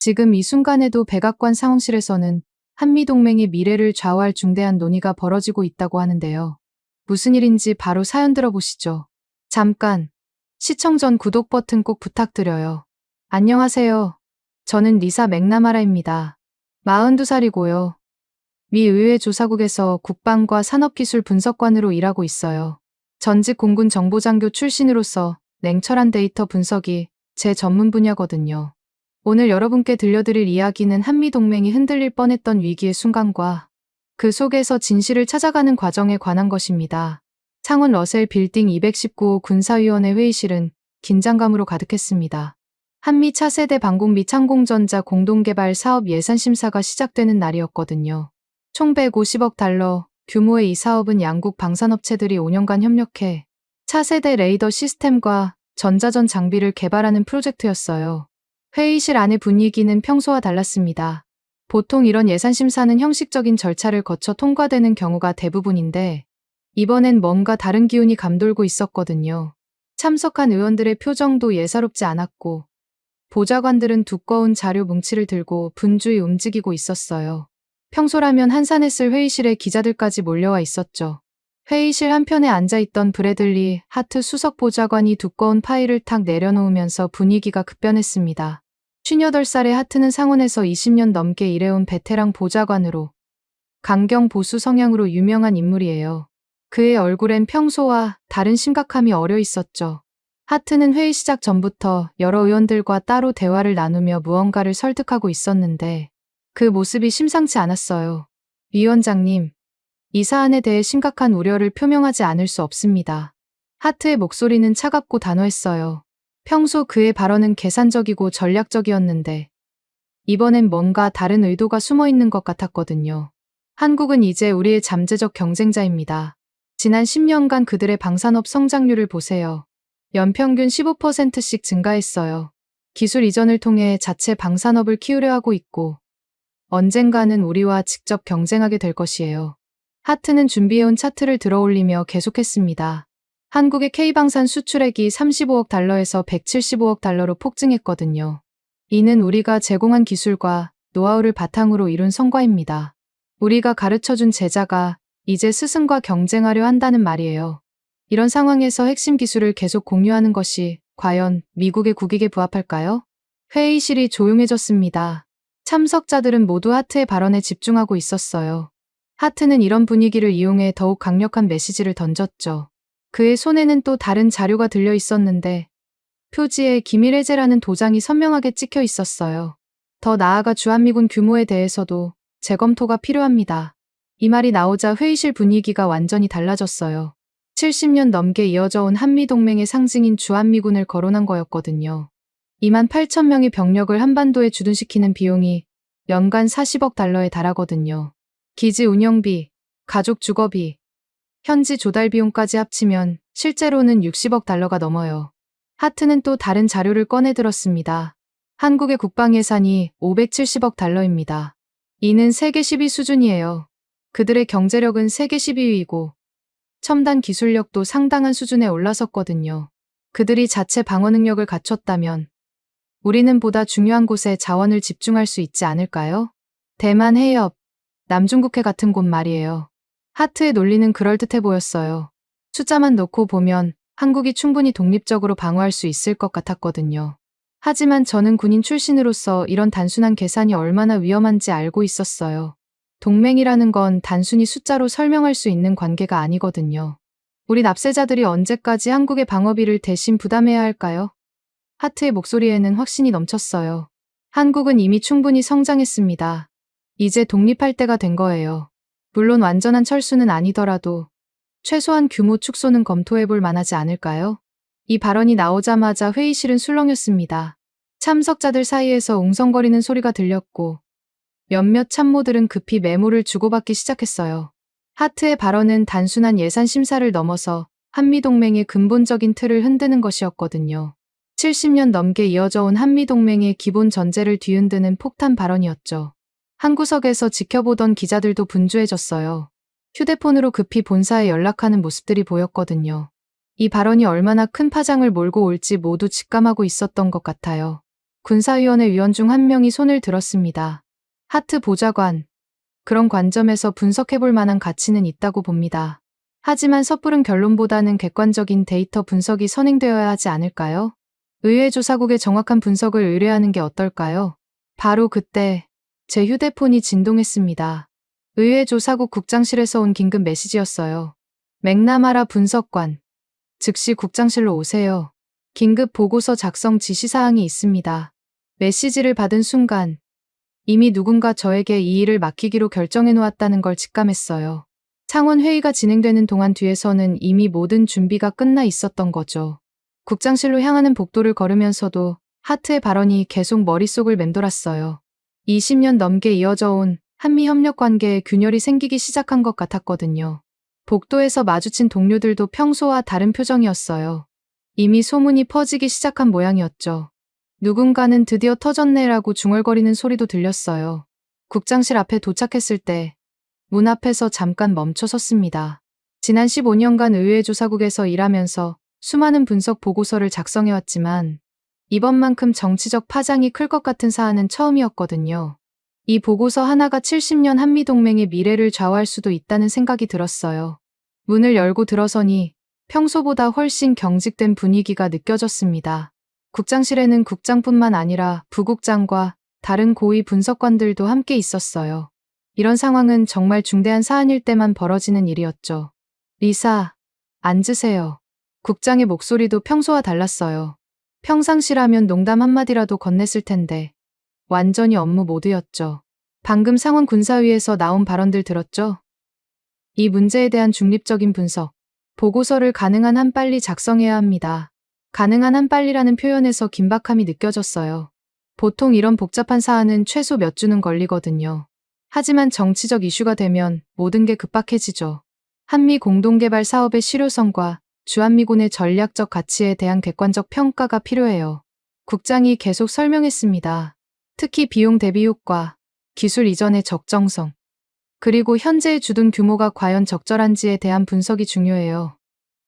지금 이 순간에도 백악관 상황실에서는 한미동맹의 미래를 좌우할 중대한 논의가 벌어지고 있다고 하는데요. 무슨 일인지 바로 사연 들어보시죠. 잠깐, 시청 전 구독 버튼 꼭 부탁드려요. 안녕하세요. 저는 리사 맥나마라입니다. 42살이고요. 미 의회 조사국에서 국방과 산업기술 분석관으로 일하고 있어요. 전직 공군 정보장교 출신으로서 냉철한 데이터 분석이 제 전문 분야거든요. 오늘 여러분께 들려드릴 이야기는 한미동맹이 흔들릴 뻔했던 위기의 순간과 그 속에서 진실을 찾아가는 과정에 관한 것입니다. 창원 러셀 빌딩 219호 군사위원회 회의실은 긴장감으로 가득했습니다. 한미 차세대 방공 및 항공전자 공동개발 사업 예산 심사가 시작되는 날이었거든요. 총 150억 달러 규모의 이 사업은 양국 방산업체들이 5년간 협력해 차세대 레이더 시스템과 전자전 장비를 개발하는 프로젝트였어요. 회의실 안의 분위기는 평소와 달랐습니다. 보통 이런 예산 심사는 형식적인 절차를 거쳐 통과되는 경우가 대부분인데 이번엔 뭔가 다른 기운이 감돌고 있었거든요. 참석한 의원들의 표정도 예사롭지 않았고 보좌관들은 두꺼운 자료 뭉치를 들고 분주히 움직이고 있었어요. 평소라면 한산했을 회의실에 기자들까지 몰려와 있었죠. 회의실 한편에 앉아있던 브래들리 하트 수석 보좌관이 두꺼운 파일을 탁 내려놓으면서 분위기가 급변했습니다. 58살의 하트는 상원에서 20년 넘게 일해온 베테랑 보좌관으로 강경 보수 성향으로 유명한 인물이에요. 그의 얼굴엔 평소와 다른 심각함이 어려 있었죠. 하트는 회의 시작 전부터 여러 의원들과 따로 대화를 나누며 무언가를 설득하고 있었는데 그 모습이 심상치 않았어요. 위원장님, 이 사안에 대해 심각한 우려를 표명하지 않을 수 없습니다. 하트의 목소리는 차갑고 단호했어요. 평소 그의 발언은 계산적이고 전략적이었는데 이번엔 뭔가 다른 의도가 숨어 있는 것 같았거든요. 한국은 이제 우리의 잠재적 경쟁자입니다. 지난 10년간 그들의 방산업 성장률을 보세요. 연평균 15%씩 증가했어요. 기술 이전을 통해 자체 방산업을 키우려 하고 있고 언젠가는 우리와 직접 경쟁하게 될 것이에요. 하트는 준비해온 차트를 들어올리며 계속했습니다. 한국의 K방산 수출액이 35억 달러에서 175억 달러로 폭증했거든요. 이는 우리가 제공한 기술과 노하우를 바탕으로 이룬 성과입니다. 우리가 가르쳐준 제자가 이제 스승과 경쟁하려 한다는 말이에요. 이런 상황에서 핵심 기술을 계속 공유하는 것이 과연 미국의 국익에 부합할까요? 회의실이 조용해졌습니다. 참석자들은 모두 하트의 발언에 집중하고 있었어요. 하트는 이런 분위기를 이용해 더욱 강력한 메시지를 던졌죠. 그의 손에는 또 다른 자료가 들려 있었는데 표지에 기밀해제라는 도장이 선명하게 찍혀 있었어요. 더 나아가 주한미군 규모에 대해서도 재검토가 필요합니다. 이 말이 나오자 회의실 분위기가 완전히 달라졌어요. 70년 넘게 이어져 온 한미동맹의 상징인 주한미군을 거론한 거였거든요. 2만 8천 명의 병력을 한반도에 주둔시키는 비용이 연간 40억 달러에 달하거든요. 기지 운영비, 가족 주거비, 현지 조달 비용까지 합치면 실제로는 60억 달러가 넘어요. 하트는 또 다른 자료를 꺼내 들었습니다. 한국의 국방 예산이 570억 달러입니다. 이는 세계 10위 수준이에요. 그들의 경제력은 세계 12위이고 첨단 기술력도 상당한 수준에 올라섰거든요. 그들이 자체 방어 능력을 갖췄다면 우리는 보다 중요한 곳에 자원을 집중할 수 있지 않을까요? 대만 해협, 남중국해 같은 곳 말이에요. 하트의 논리는 그럴듯해 보였어요. 숫자만 놓고 보면 한국이 충분히 독립적으로 방어할 수 있을 것 같았거든요. 하지만 저는 군인 출신으로서 이런 단순한 계산이 얼마나 위험한지 알고 있었어요. 동맹이라는 건 단순히 숫자로 설명할 수 있는 관계가 아니거든요. 우리 납세자들이 언제까지 한국의 방어비를 대신 부담해야 할까요? 하트의 목소리에는 확신이 넘쳤어요. 한국은 이미 충분히 성장했습니다. 이제 독립할 때가 된 거예요. 물론 완전한 철수는 아니더라도 최소한 규모 축소는 검토해볼 만하지 않을까요? 이 발언이 나오자마자 회의실은 술렁였습니다. 참석자들 사이에서 웅성거리는 소리가 들렸고 몇몇 참모들은 급히 메모를 주고받기 시작했어요. 하트의 발언은 단순한 예산 심사를 넘어서 한미동맹의 근본적인 틀을 흔드는 것이었거든요. 70년 넘게 이어져 온 한미동맹의 기본 전제를 뒤흔드는 폭탄 발언이었죠. 한 구석에서 지켜보던 기자들도 분주해졌어요. 휴대폰으로 급히 본사에 연락하는 모습들이 보였거든요. 이 발언이 얼마나 큰 파장을 몰고 올지 모두 직감하고 있었던 것 같아요. 군사위원회 위원 중 한 명이 손을 들었습니다. 하트 보좌관. 그런 관점에서 분석해볼 만한 가치는 있다고 봅니다. 하지만 섣부른 결론보다는 객관적인 데이터 분석이 선행되어야 하지 않을까요? 의회 조사국의 정확한 분석을 의뢰하는 게 어떨까요? 바로 그때 제 휴대폰이 진동했습니다. 의회 조사국 국장실에서 온 긴급 메시지였어요. 맥나마라 분석관. 즉시 국장실로 오세요. 긴급 보고서 작성 지시사항이 있습니다. 메시지를 받은 순간 이미 누군가 저에게 이 일을 맡기기로 결정해 놓았다는 걸 직감했어요. 창원 회의가 진행되는 동안 뒤에서는 이미 모든 준비가 끝나 있었던 거죠. 국장실로 향하는 복도를 걸으면서도 하트의 발언이 계속 머릿속을 맴돌았어요. 20년 넘게 이어져 온 한미 협력 관계에 균열이 생기기 시작한 것 같았거든요. 복도에서 마주친 동료들도 평소와 다른 표정이었어요. 이미 소문이 퍼지기 시작한 모양이었죠. 누군가는 드디어 터졌네라고 중얼거리는 소리도 들렸어요. 국장실 앞에 도착했을 때 문 앞에서 잠깐 멈춰 섰습니다. 지난 15년간 의회 조사국에서 일하면서 수많은 분석 보고서를 작성해왔지만 이번만큼 정치적 파장이 클 것 같은 사안은 처음이었거든요. 이 보고서 하나가 70년 한미동맹의 미래를 좌우할 수도 있다는 생각이 들었어요. 문을 열고 들어서니 평소보다 훨씬 경직된 분위기가 느껴졌습니다. 국장실에는 국장뿐만 아니라 부국장과 다른 고위 분석관들도 함께 있었어요. 이런 상황은 정말 중대한 사안일 때만 벌어지는 일이었죠. 리사, 앉으세요. 국장의 목소리도 평소와 달랐어요. 평상시라면 농담 한마디라도 건넸을 텐데 완전히 업무 모드였죠. 방금 상원 군사위에서 나온 발언들 들었죠? 이 문제에 대한 중립적인 분석, 보고서를 가능한 한 빨리 작성해야 합니다. 가능한 한 빨리라는 표현에서 긴박함이 느껴졌어요. 보통 이런 복잡한 사안은 최소 몇 주는 걸리거든요. 하지만 정치적 이슈가 되면 모든 게 급박해지죠. 한미 공동개발 사업의 실효성과 주한미군의 전략적 가치에 대한 객관적 평가가 필요해요. 국장이 계속 설명했습니다. 특히 비용 대비 효과, 기술 이전의 적정성, 그리고 현재의 주둔 규모가 과연 적절한지에 대한 분석이 중요해요.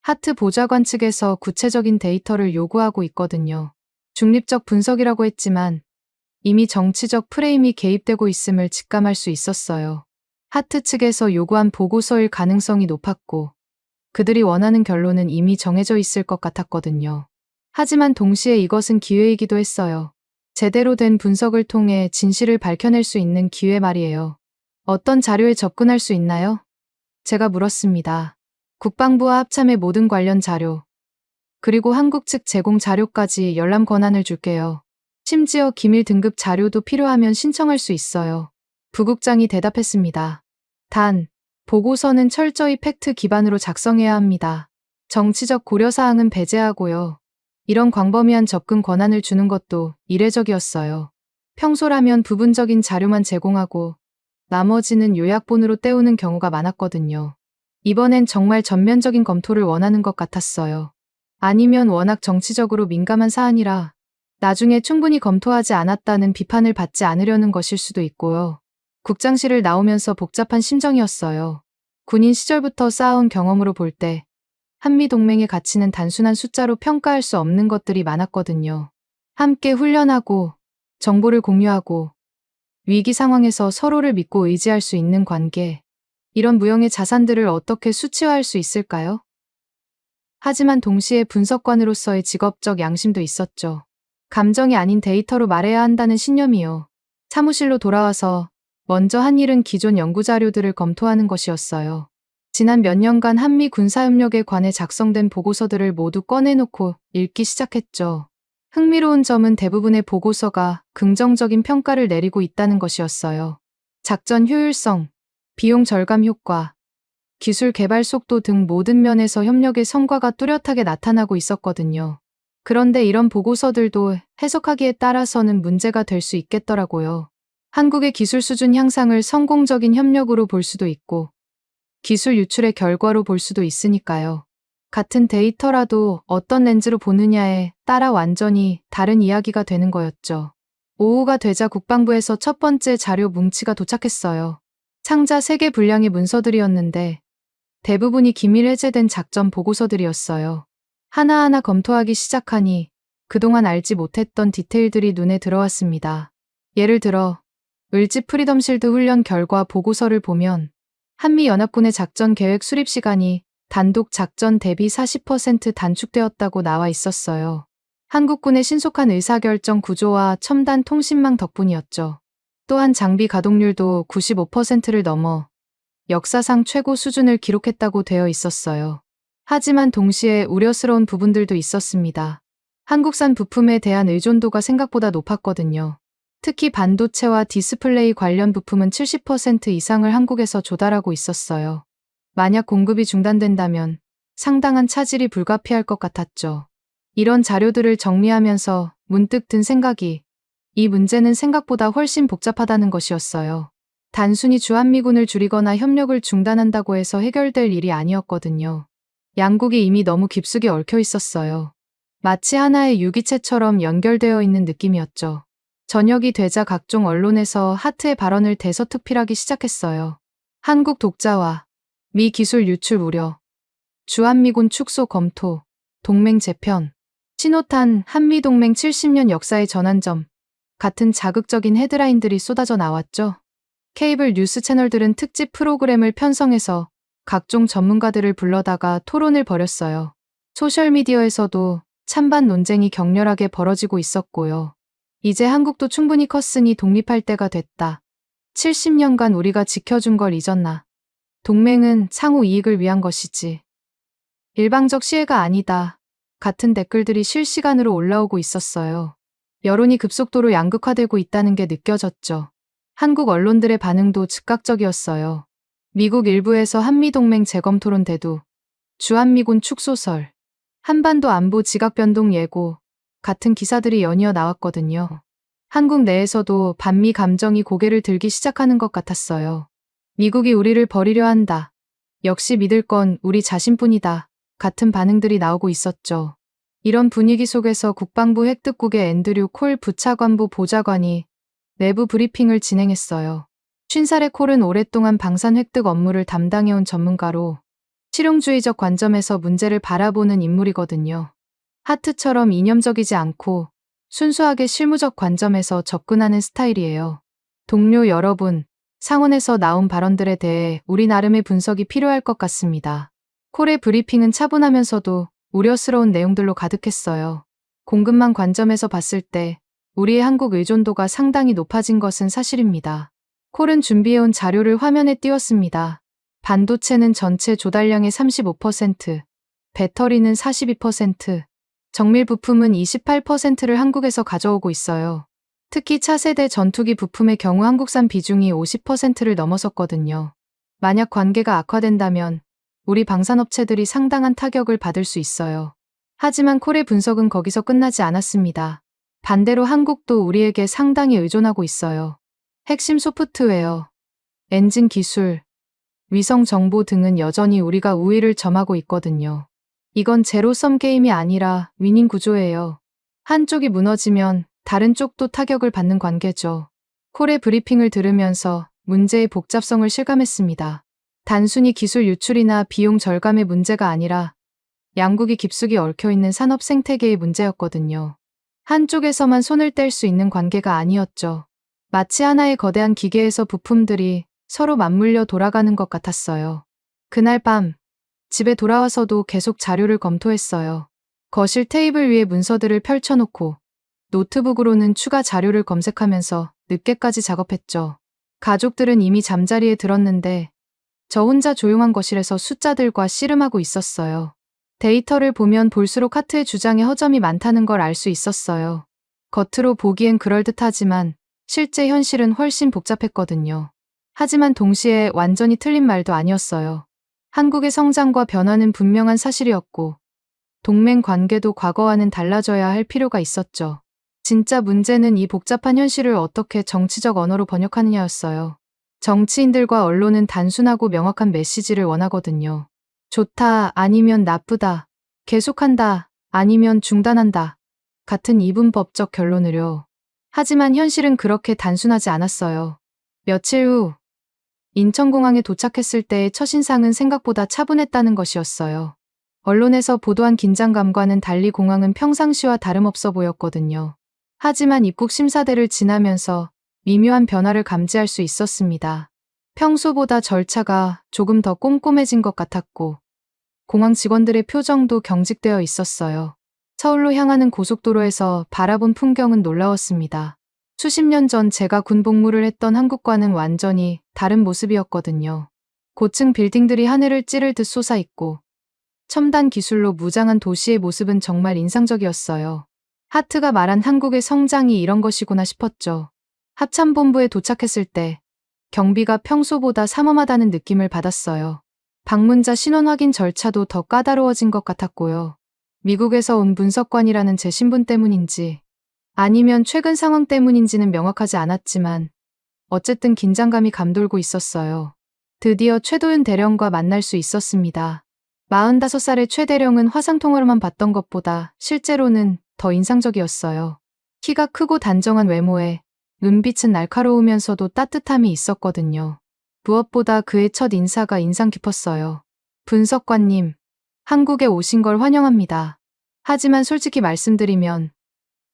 하트 보좌관 측에서 구체적인 데이터를 요구하고 있거든요. 중립적 분석이라고 했지만 이미 정치적 프레임이 개입되고 있음을 직감할 수 있었어요. 하트 측에서 요구한 보고서일 가능성이 높았고 그들이 원하는 결론은 이미 정해져 있을 것 같았거든요. 하지만 동시에 이것은 기회이기도 했어요. 제대로 된 분석을 통해 진실을 밝혀낼 수 있는 기회 말이에요. 어떤 자료에 접근할 수 있나요? 제가 물었습니다. 국방부와 합참의 모든 관련 자료, 그리고 한국 측 제공 자료까지 열람 권한을 줄게요. 심지어 기밀 등급 자료도 필요하면 신청할 수 있어요. 부국장이 대답했습니다. 단, 보고서는 철저히 팩트 기반으로 작성해야 합니다. 정치적 고려사항은 배제하고요. 이런 광범위한 접근 권한을 주는 것도 이례적이었어요. 평소라면 부분적인 자료만 제공하고 나머지는 요약본으로 때우는 경우가 많았거든요. 이번엔 정말 전면적인 검토를 원하는 것 같았어요. 아니면 워낙 정치적으로 민감한 사안이라 나중에 충분히 검토하지 않았다는 비판을 받지 않으려는 것일 수도 있고요. 국장실을 나오면서 복잡한 심정이었어요. 군인 시절부터 쌓아온 경험으로 볼 때 한미동맹의 가치는 단순한 숫자로 평가할 수 없는 것들이 많았거든요. 함께 훈련하고 정보를 공유하고 위기 상황에서 서로를 믿고 의지할 수 있는 관계, 이런 무형의 자산들을 어떻게 수치화할 수 있을까요? 하지만 동시에 분석관으로서의 직업적 양심도 있었죠. 감정이 아닌 데이터로 말해야 한다는 신념이요. 사무실로 돌아와서 먼저 한 일은 기존 연구자료들을 검토하는 것이었어요. 지난 몇 년간 한미 군사협력에 관해 작성된 보고서들을 모두 꺼내놓고 읽기 시작했죠. 흥미로운 점은 대부분의 보고서가 긍정적인 평가를 내리고 있다는 것이었어요. 작전 효율성, 비용 절감 효과, 기술 개발 속도 등 모든 면에서 협력의 성과가 뚜렷하게 나타나고 있었거든요. 그런데 이런 보고서들도 해석하기에 따라서는 문제가 될 수 있겠더라고요. 한국의 기술 수준 향상을 성공적인 협력으로 볼 수도 있고 기술 유출의 결과로 볼 수도 있으니까요. 같은 데이터라도 어떤 렌즈로 보느냐에 따라 완전히 다른 이야기가 되는 거였죠. 오후가 되자 국방부에서 첫 번째 자료 뭉치가 도착했어요. 상자 3개 분량의 문서들이었는데 대부분이 기밀 해제된 작전 보고서들이었어요. 하나하나 검토하기 시작하니 그동안 알지 못했던 디테일들이 눈에 들어왔습니다. 예를 들어 을지 프리덤실드 훈련 결과 보고서를 보면 한미연합군의 작전 계획 수립 시간이 단독 작전 대비 40% 단축되었다고 나와 있었어요. 한국군의 신속한 의사결정 구조와 첨단 통신망 덕분이었죠. 또한 장비 가동률도 95%를 넘어 역사상 최고 수준을 기록했다고 되어 있었어요. 하지만 동시에 우려스러운 부분들도 있었습니다. 한국산 부품에 대한 의존도가 생각보다 높았거든요. 특히 반도체와 디스플레이 관련 부품은 70% 이상을 한국에서 조달하고 있었어요. 만약 공급이 중단된다면 상당한 차질이 불가피할 것 같았죠. 이런 자료들을 정리하면서 문득 든 생각이 이 문제는 생각보다 훨씬 복잡하다는 것이었어요. 단순히 주한미군을 줄이거나 협력을 중단한다고 해서 해결될 일이 아니었거든요. 양국이 이미 너무 깊숙이 얽혀 있었어요. 마치 하나의 유기체처럼 연결되어 있는 느낌이었죠. 저녁이 되자 각종 언론에서 하트의 발언을 대서특필하기 시작했어요. 한국 독자와 미 기술 유출 우려, 주한미군 축소 검토, 동맹 재편, 신호탄 한미동맹 70년 역사의 전환점 같은 자극적인 헤드라인들이 쏟아져 나왔죠. 케이블 뉴스 채널들은 특집 프로그램을 편성해서 각종 전문가들을 불러다가 토론을 벌였어요. 소셜미디어에서도 찬반 논쟁이 격렬하게 벌어지고 있었고요. 이제 한국도 충분히 컸으니 독립할 때가 됐다. 70년간 우리가 지켜준 걸 잊었나. 동맹은 상호 이익을 위한 것이지. 일방적 시혜가 아니다. 같은 댓글들이 실시간으로 올라오고 있었어요. 여론이 급속도로 양극화되고 있다는 게 느껴졌죠. 한국 언론들의 반응도 즉각적이었어요. 미국 일부에서 한미동맹 재검 토론 대두, 주한미군 축소설, 한반도 안보 지각 변동 예고 같은 기사들이 연이어 나왔거든요. 한국 내에서도 반미 감정이 고개를 들기 시작하는 것 같았어요. 미국이 우리를 버리려 한다. 역시 믿을 건 우리 자신뿐이다. 같은 반응들이 나오고 있었죠. 이런 분위기 속에서 국방부 핵특국의 앤드류 콜 부차관부 보좌관이 내부 브리핑을 진행했어요. 50살의 콜은 오랫동안 방산 획득 업무를 담당해온 전문가로 실용주의적 관점에서 문제를 바라보는 인물이거든요. 하트처럼 이념적이지 않고 순수하게 실무적 관점에서 접근하는 스타일이에요. 동료 여러분, 상원에서 나온 발언들에 대해 우리 나름의 분석이 필요할 것 같습니다. 콜의 브리핑은 차분하면서도 우려스러운 내용들로 가득했어요. 공급망 관점에서 봤을 때 우리의 한국 의존도가 상당히 높아진 것은 사실입니다. 콜은 준비해온 자료를 화면에 띄웠습니다. 반도체는 전체 조달량의 35%, 배터리는 42%, 정밀 부품은 28%를 한국에서 가져오고 있어요. 특히 차세대 전투기 부품의 경우 한국산 비중이 50%를 넘어섰거든요. 만약 관계가 악화된다면 우리 방산업체들이 상당한 타격을 받을 수 있어요. 하지만 콜의 분석은 거기서 끝나지 않았습니다. 반대로 한국도 우리에게 상당히 의존하고 있어요. 핵심 소프트웨어, 엔진 기술, 위성 정보 등은 여전히 우리가 우위를 점하고 있거든요. 이건 제로섬 게임이 아니라 위닝 구조예요. 한쪽이 무너지면 다른 쪽도 타격을 받는 관계죠. 콜의 브리핑을 들으면서 문제의 복잡성을 실감했습니다. 단순히 기술 유출이나 비용 절감의 문제가 아니라 양국이 깊숙이 얽혀있는 산업 생태계의 문제였거든요. 한쪽에서만 손을 뗄 수 있는 관계가 아니었죠. 마치 하나의 거대한 기계에서 부품들이 서로 맞물려 돌아가는 것 같았어요. 그날 밤, 집에 돌아와서도 계속 자료를 검토했어요. 거실 테이블 위에 문서들을 펼쳐놓고 노트북으로는 추가 자료를 검색하면서 늦게까지 작업했죠. 가족들은 이미 잠자리에 들었는데 저 혼자 조용한 거실에서 숫자들과 씨름하고 있었어요. 데이터를 보면 볼수록 하트의 주장에 허점이 많다는 걸 알 수 있었어요. 겉으로 보기엔 그럴듯하지만 실제 현실은 훨씬 복잡했거든요. 하지만 동시에 완전히 틀린 말도 아니었어요. 한국의 성장과 변화는 분명한 사실이었고 동맹 관계도 과거와는 달라져야 할 필요가 있었죠. 진짜 문제는 이 복잡한 현실을 어떻게 정치적 언어로 번역하느냐였어요. 정치인들과 언론은 단순하고 명확한 메시지를 원하거든요. 좋다 아니면 나쁘다, 계속한다 아니면 중단한다 같은 이분법적 결론으로. 하지만 현실은 그렇게 단순하지 않았어요. 며칠 후 인천공항에 도착했을 때의 첫인상은 생각보다 차분했다는 것이었어요. 언론에서 보도한 긴장감과는 달리 공항은 평상시와 다름없어 보였거든요. 하지만 입국 심사대를 지나면서 미묘한 변화를 감지할 수 있었습니다. 평소보다 절차가 조금 더 꼼꼼해진 것 같았고, 공항 직원들의 표정도 경직되어 있었어요. 서울로 향하는 고속도로에서 바라본 풍경은 놀라웠습니다. 수십 년 전 제가 군 복무를 했던 한국과는 완전히 다른 모습이었거든요. 고층 빌딩들이 하늘을 찌를 듯 솟아있고, 첨단 기술로 무장한 도시의 모습은 정말 인상적이었어요. 하트가 말한 한국의 성장이 이런 것이구나 싶었죠. 합참본부에 도착했을 때 경비가 평소보다 삼엄하다는 느낌을 받았어요. 방문자 신원 확인 절차도 더 까다로워진 것 같았고요. 미국에서 온 분석관이라는 제 신분 때문인지 아니면 최근 상황 때문인지는 명확하지 않았지만 어쨌든 긴장감이 감돌고 있었어요. 드디어 최도윤 대령과 만날 수 있었습니다. 45살의 최 대령은 화상통화로만 봤던 것보다 실제로는 더 인상적이었어요. 키가 크고 단정한 외모에 눈빛은 날카로우면서도 따뜻함이 있었거든요. 무엇보다 그의 첫 인사가 인상 깊었어요. 분석관님, 한국에 오신 걸 환영합니다. 하지만 솔직히 말씀드리면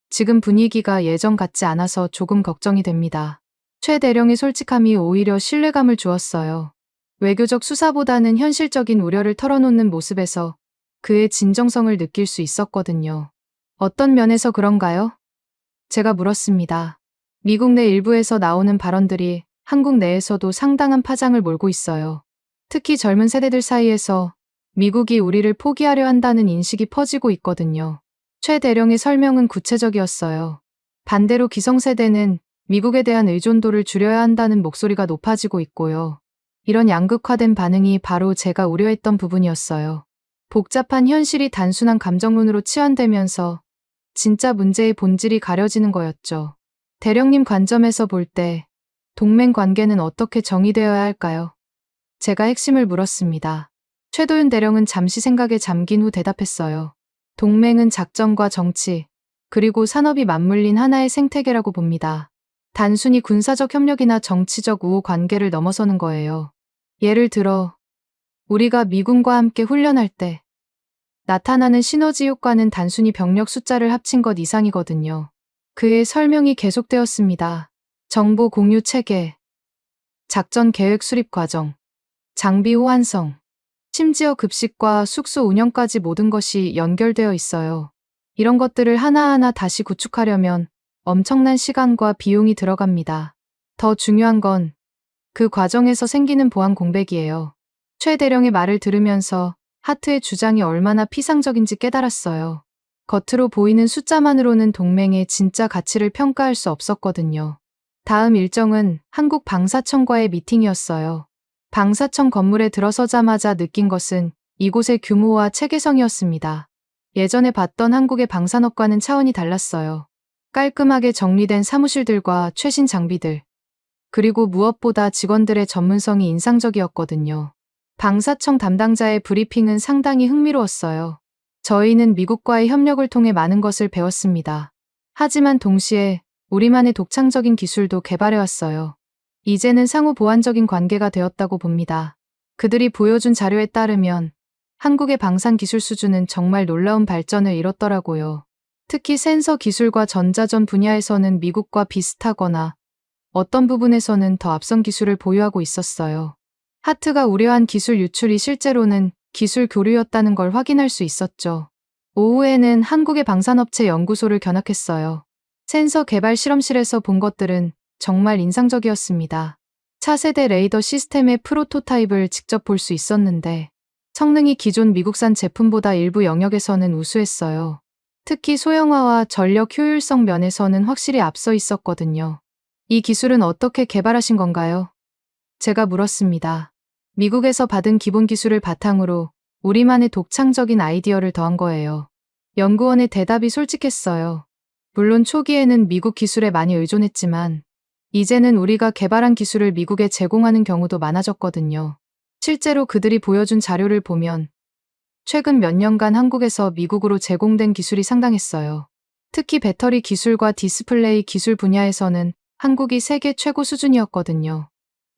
지금 분위기가 예전 같지 않아서 조금 걱정이 됩니다. 최 대령의 솔직함이 오히려 신뢰감을 주었어요. 외교적 수사보다는 현실적인 우려를 털어놓는 모습에서 그의 진정성을 느낄 수 있었거든요. 어떤 면에서 그런가요? 제가 물었습니다. 미국 내 일부에서 나오는 발언들이 한국 내에서도 상당한 파장을 몰고 있어요. 특히 젊은 세대들 사이에서 미국이 우리를 포기하려 한다는 인식이 퍼지고 있거든요. 최 대령의 설명은 구체적이었어요. 반대로 기성세대는 미국에 대한 의존도를 줄여야 한다는 목소리가 높아지고 있고요. 이런 양극화된 반응이 바로 제가 우려했던 부분이었어요. 복잡한 현실이 단순한 감정론으로 치환되면서 진짜 문제의 본질이 가려지는 거였죠. 대령님 관점에서 볼 때 동맹 관계는 어떻게 정의되어야 할까요? 제가 핵심을 물었습니다. 최도윤 대령은 잠시 생각에 잠긴 후 대답했어요. 동맹은 작전과 정치, 그리고 산업이 맞물린 하나의 생태계라고 봅니다. 단순히 군사적 협력이나 정치적 우호 관계를 넘어서는 거예요. 예를 들어, 우리가 미군과 함께 훈련할 때 나타나는 시너지 효과는 단순히 병력 숫자를 합친 것 이상이거든요. 그의 설명이 계속되었습니다. 정보 공유 체계, 작전 계획 수립 과정, 장비 호환성, 심지어 급식과 숙소 운영까지 모든 것이 연결되어 있어요. 이런 것들을 하나하나 다시 구축하려면 엄청난 시간과 비용이 들어갑니다. 더 중요한 건 그 과정에서 생기는 보안 공백이에요. 최 대령의 말을 들으면서 하트의 주장이 얼마나 피상적인지 깨달았어요. 겉으로 보이는 숫자만으로는 동맹의 진짜 가치를 평가할 수 없었거든요. 다음 일정은 한국 방사청과의 미팅이었어요. 방사청 건물에 들어서자마자 느낀 것은 이곳의 규모와 체계성이었습니다. 예전에 봤던 한국의 방산업과는 차원이 달랐어요. 깔끔하게 정리된 사무실들과 최신 장비들, 그리고 무엇보다 직원들의 전문성이 인상적이었거든요. 방사청 담당자의 브리핑은 상당히 흥미로웠어요. 저희는 미국과의 협력을 통해 많은 것을 배웠습니다. 하지만 동시에 우리만의 독창적인 기술도 개발해왔어요. 이제는 상호 보완적인 관계가 되었다고 봅니다. 그들이 보여준 자료에 따르면 한국의 방산 기술 수준은 정말 놀라운 발전을 이뤘더라고요. 특히 센서 기술과 전자전 분야에서는 미국과 비슷하거나 어떤 부분에서는 더 앞선 기술을 보유하고 있었어요. 하트가 우려한 기술 유출이 실제로는 기술 교류였다는 걸 확인할 수 있었죠. 오후에는 한국의 방산업체 연구소를 견학했어요. 센서 개발 실험실에서 본 것들은 정말 인상적이었습니다. 차세대 레이더 시스템의 프로토타입을 직접 볼 수 있었는데 성능이 기존 미국산 제품보다 일부 영역에서는 우수했어요. 특히 소형화와 전력 효율성 면에서는 확실히 앞서 있었거든요. 이 기술은 어떻게 개발하신 건가요? 제가 물었습니다. 미국에서 받은 기본 기술을 바탕으로 우리만의 독창적인 아이디어를 더한 거예요. 연구원의 대답이 솔직했어요. 물론 초기에는 미국 기술에 많이 의존했지만 이제는 우리가 개발한 기술을 미국에 제공하는 경우도 많아졌거든요. 실제로 그들이 보여준 자료를 보면 최근 몇 년간 한국에서 미국으로 제공된 기술이 상당했어요. 특히 배터리 기술과 디스플레이 기술 분야에서는 한국이 세계 최고 수준이었거든요.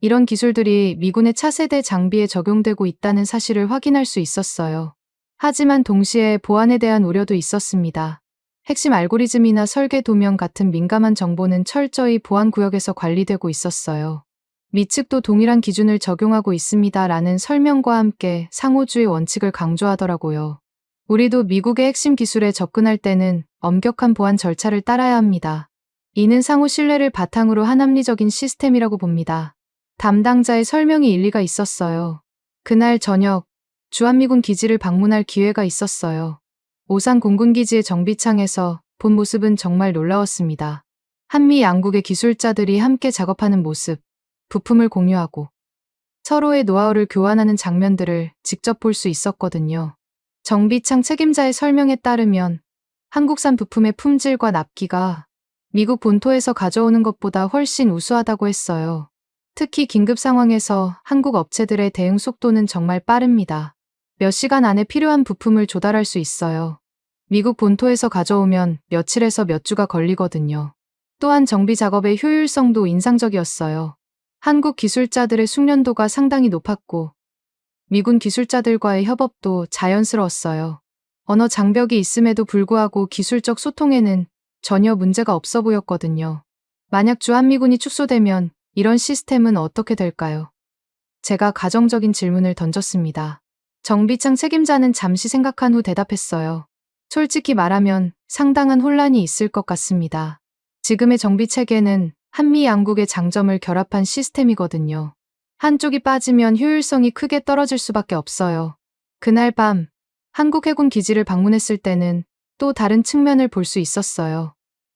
이런 기술들이 미군의 차세대 장비에 적용되고 있다는 사실을 확인할 수 있었어요. 하지만 동시에 보안에 대한 우려도 있었습니다. 핵심 알고리즘이나 설계 도면 같은 민감한 정보는 철저히 보안 구역에서 관리되고 있었어요. 미 측도 동일한 기준을 적용하고 있습니다라는 설명과 함께 상호주의 원칙을 강조하더라고요. 우리도 미국의 핵심 기술에 접근할 때는 엄격한 보안 절차를 따라야 합니다. 이는 상호 신뢰를 바탕으로 한 합리적인 시스템이라고 봅니다. 담당자의 설명이 일리가 있었어요. 그날 저녁, 주한미군 기지를 방문할 기회가 있었어요. 오산 공군기지의 정비창에서 본 모습은 정말 놀라웠습니다. 한미 양국의 기술자들이 함께 작업하는 모습, 부품을 공유하고 서로의 노하우를 교환하는 장면들을 직접 볼 수 있었거든요. 정비창 책임자의 설명에 따르면 한국산 부품의 품질과 납기가 미국 본토에서 가져오는 것보다 훨씬 우수하다고 했어요. 특히 긴급 상황에서 한국 업체들의 대응 속도는 정말 빠릅니다. 몇 시간 안에 필요한 부품을 조달할 수 있어요. 미국 본토에서 가져오면 며칠에서 몇 주가 걸리거든요. 또한 정비 작업의 효율성도 인상적이었어요. 한국 기술자들의 숙련도가 상당히 높았고 미군 기술자들과의 협업도 자연스러웠어요. 언어 장벽이 있음에도 불구하고 기술적 소통에는 전혀 문제가 없어 보였거든요. 만약 주한미군이 축소되면 이런 시스템은 어떻게 될까요? 제가 가정적인 질문을 던졌습니다. 정비창 책임자는 잠시 생각한 후 대답했어요. 솔직히 말하면 상당한 혼란이 있을 것 같습니다. 지금의 정비 체계는 한미 양국의 장점을 결합한 시스템이거든요. 한쪽이 빠지면 효율성이 크게 떨어질 수밖에 없어요. 그날 밤 한국 해군 기지를 방문했을 때는 또 다른 측면을 볼 수 있었어요.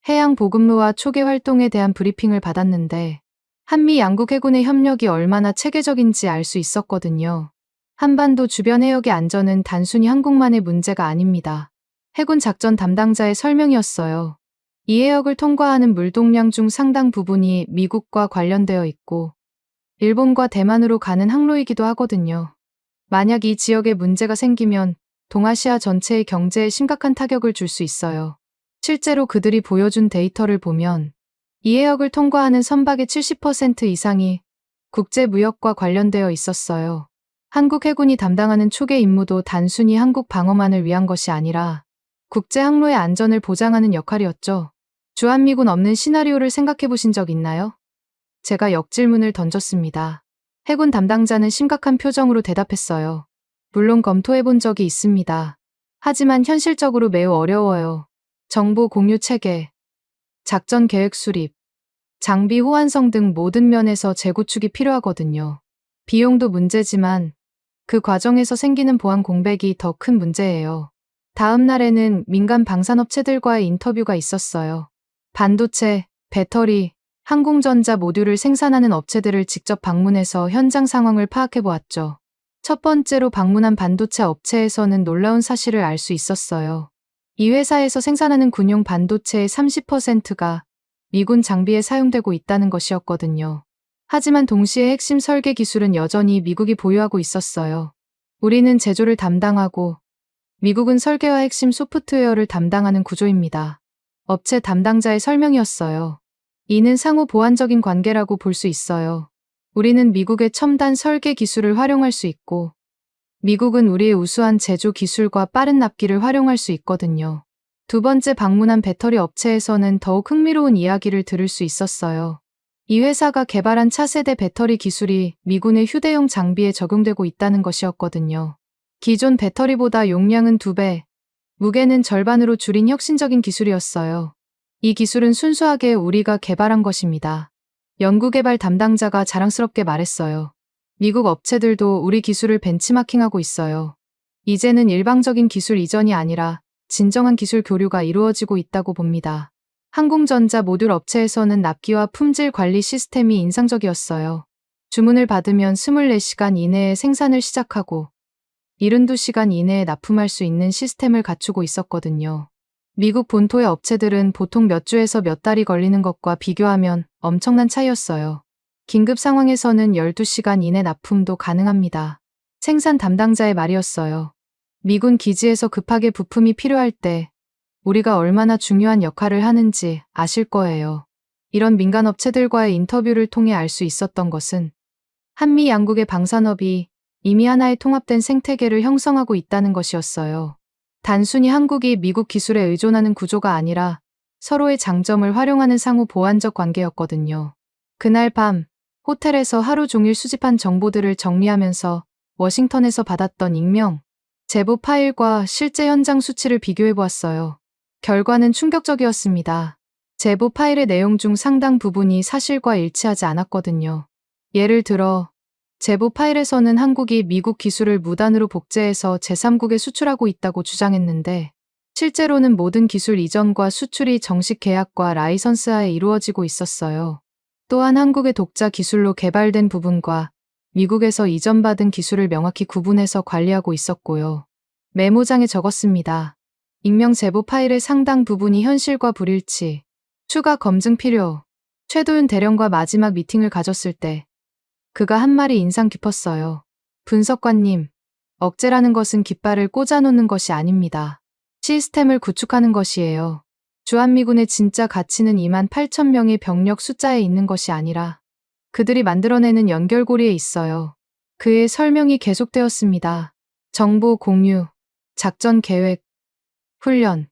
해양 보급로와 초계 활동에 대한 브리핑을 받았는데 한미 양국 해군의 협력이 얼마나 체계적인지 알 수 있었거든요. 한반도 주변 해역의 안전은 단순히 한국만의 문제가 아닙니다. 해군 작전 담당자의 설명이었어요. 이 해역을 통과하는 물동량 중 상당 부분이 미국과 관련되어 있고 일본과 대만으로 가는 항로이기도 하거든요. 만약 이 지역에 문제가 생기면 동아시아 전체의 경제에 심각한 타격을 줄 수 있어요. 실제로 그들이 보여준 데이터를 보면 이 해역을 통과하는 선박의 70% 이상이 국제무역과 관련되어 있었어요. 한국 해군이 담당하는 초계 임무도 단순히 한국 방어만을 위한 것이 아니라 국제 항로의 안전을 보장하는 역할이었죠. 주한미군 없는 시나리오를 생각해 보신 적 있나요? 제가 역질문을 던졌습니다. 해군 담당자는 심각한 표정으로 대답했어요. 물론 검토해 본 적이 있습니다. 하지만 현실적으로 매우 어려워요. 정보 공유 체계, 작전 계획 수립, 장비 호환성 등 모든 면에서 재구축이 필요하거든요. 비용도 문제지만 그 과정에서 생기는 보안 공백이 더 큰 문제예요. 다음 날에는 민간 방산업체들과의 인터뷰가 있었어요. 반도체, 배터리, 항공전자 모듈을 생산하는 업체들을 직접 방문해서 현장 상황을 파악해 보았죠. 첫 번째로 방문한 반도체 업체에서는 놀라운 사실을 알 수 있었어요. 이 회사에서 생산하는 군용 반도체의 30%가 미군 장비에 사용되고 있다는 것이었거든요. 하지만 동시에 핵심 설계 기술은 여전히 미국이 보유하고 있었어요. 우리는 제조를 담당하고 미국은 설계와 핵심 소프트웨어를 담당하는 구조입니다. 업체 담당자의 설명이었어요. 이는 상호 보완적인 관계라고 볼 수 있어요. 우리는 미국의 첨단 설계 기술을 활용할 수 있고 미국은 우리의 우수한 제조 기술과 빠른 납기를 활용할 수 있거든요. 두 번째 방문한 배터리 업체에서는 더욱 흥미로운 이야기를 들을 수 있었어요. 이 회사가 개발한 차세대 배터리 기술이 미군의 휴대용 장비에 적용되고 있다는 것이었거든요. 기존 배터리보다 용량은 2배, 무게는 절반으로 줄인 혁신적인 기술이었어요. 이 기술은 순수하게 우리가 개발한 것입니다. 연구개발 담당자가 자랑스럽게 말했어요. 미국 업체들도 우리 기술을 벤치마킹하고 있어요. 이제는 일방적인 기술 이전이 아니라 진정한 기술 교류가 이루어지고 있다고 봅니다. 항공전자 모듈 업체에서는 납기와 품질 관리 시스템이 인상적이었어요. 주문을 받으면 24시간 이내에 생산을 시작하고 72시간 이내에 납품할 수 있는 시스템을 갖추고 있었거든요. 미국 본토의 업체들은 보통 몇 주에서 몇 달이 걸리는 것과 비교하면 엄청난 차이였어요. 긴급 상황에서는 12시간 이내 납품도 가능합니다. 생산 담당자의 말이었어요. 미군 기지에서 급하게 부품이 필요할 때 우리가 얼마나 중요한 역할을 하는지 아실 거예요. 이런 민간 업체들과의 인터뷰를 통해 알 수 있었던 것은 한미 양국의 방산업이 이미 하나의 통합된 생태계를 형성하고 있다는 것이었어요. 단순히 한국이 미국 기술에 의존하는 구조가 아니라 서로의 장점을 활용하는 상호 보완적 관계였거든요. 그날 밤, 호텔에서 하루 종일 수집한 정보들을 정리하면서 워싱턴에서 받았던 익명, 제보 파일과 실제 현장 수치를 비교해 보았어요. 결과는 충격적이었습니다. 제보 파일의 내용 중 상당 부분이 사실과 일치하지 않았거든요. 예를 들어, 제보 파일에서는 한국이 미국 기술을 무단으로 복제해서 제3국에 수출하고 있다고 주장했는데, 실제로는 모든 기술 이전과 수출이 정식 계약과 라이선스하에 이루어지고 있었어요. 또한 한국의 독자 기술로 개발된 부분과 미국에서 이전받은 기술을 명확히 구분해서 관리하고 있었고요. 메모장에 적었습니다. 익명 제보 파일의 상당 부분이 현실과 불일치. 추가 검증 필요. 최도윤 대령과 마지막 미팅을 가졌을 때 그가 한 말이 인상 깊었어요. 분석관님, 억제라는 것은 깃발을 꽂아놓는 것이 아닙니다. 시스템을 구축하는 것이에요. 주한미군의 진짜 가치는 2만 8천 명의 병력 숫자에 있는 것이 아니라 그들이 만들어내는 연결고리에 있어요. 그의 설명이 계속되었습니다. 정보 공유, 작전 계획, 훈련,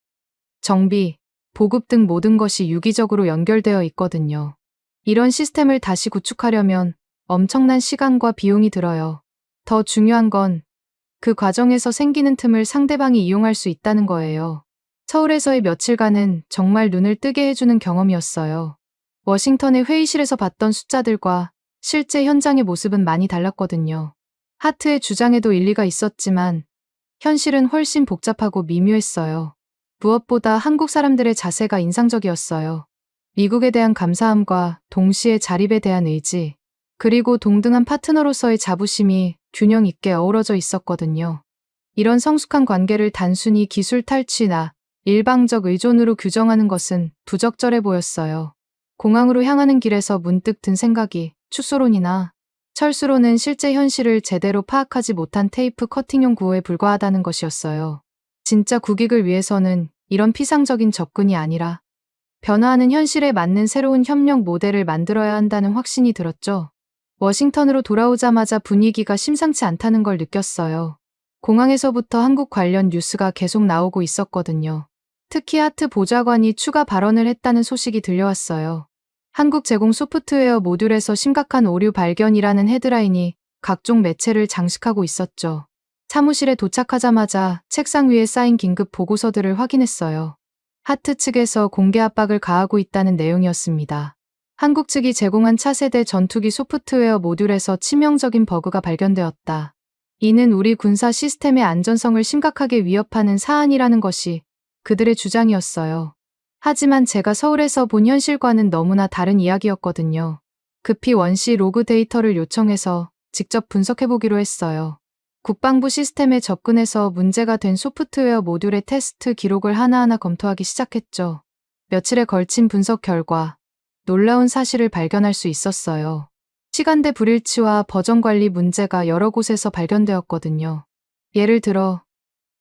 정비, 보급 등 모든 것이 유기적으로 연결되어 있거든요. 이런 시스템을 다시 구축하려면 엄청난 시간과 비용이 들어요. 더 중요한 건 그 과정에서 생기는 틈을 상대방이 이용할 수 있다는 거예요. 서울에서의 며칠간은 정말 눈을 뜨게 해주는 경험이었어요. 워싱턴의 회의실에서 봤던 숫자들과 실제 현장의 모습은 많이 달랐거든요. 하트의 주장에도 일리가 있었지만 현실은 훨씬 복잡하고 미묘했어요. 무엇보다 한국 사람들의 자세가 인상적이었어요. 미국에 대한 감사함과 동시에 자립에 대한 의지, 그리고 동등한 파트너로서의 자부심이 균형 있게 어우러져 있었거든요. 이런 성숙한 관계를 단순히 기술 탈취나 일방적 의존으로 규정하는 것은 부적절해 보였어요. 공항으로 향하는 길에서 문득 든 생각이 축소론이나 철수로는 실제 현실을 제대로 파악하지 못한 테이프 커팅용 구호에 불과하다는 것이었어요. 진짜 국익을 위해서는 이런 피상적인 접근이 아니라 변화하는 현실에 맞는 새로운 협력 모델을 만들어야 한다는 확신이 들었죠. 워싱턴으로 돌아오자마자 분위기가 심상치 않다는 걸 느꼈어요. 공항에서부터 한국 관련 뉴스가 계속 나오고 있었거든요. 특히 하트 보좌관이 추가 발언을 했다는 소식이 들려왔어요. 한국 제공 소프트웨어 모듈에서 심각한 오류 발견이라는 헤드라인이 각종 매체를 장식하고 있었죠. 사무실에 도착하자마자 책상 위에 쌓인 긴급 보고서들을 확인했어요. 하트 측에서 공개 압박을 가하고 있다는 내용이었습니다. 한국 측이 제공한 차세대 전투기 소프트웨어 모듈에서 치명적인 버그가 발견되었다. 이는 우리 군사 시스템의 안전성을 심각하게 위협하는 사안이라는 것이 그들의 주장이었어요. 하지만 제가 서울에서 본 현실과는 너무나 다른 이야기였거든요. 급히 원시 로그 데이터를 요청해서 직접 분석해보기로 했어요. 국방부 시스템에 접근해서 문제가 된 소프트웨어 모듈의 테스트 기록을 하나하나 검토하기 시작했죠. 며칠에 걸친 분석 결과 놀라운 사실을 발견할 수 있었어요. 시간대 불일치와 버전 관리 문제가 여러 곳에서 발견되었거든요. 예를 들어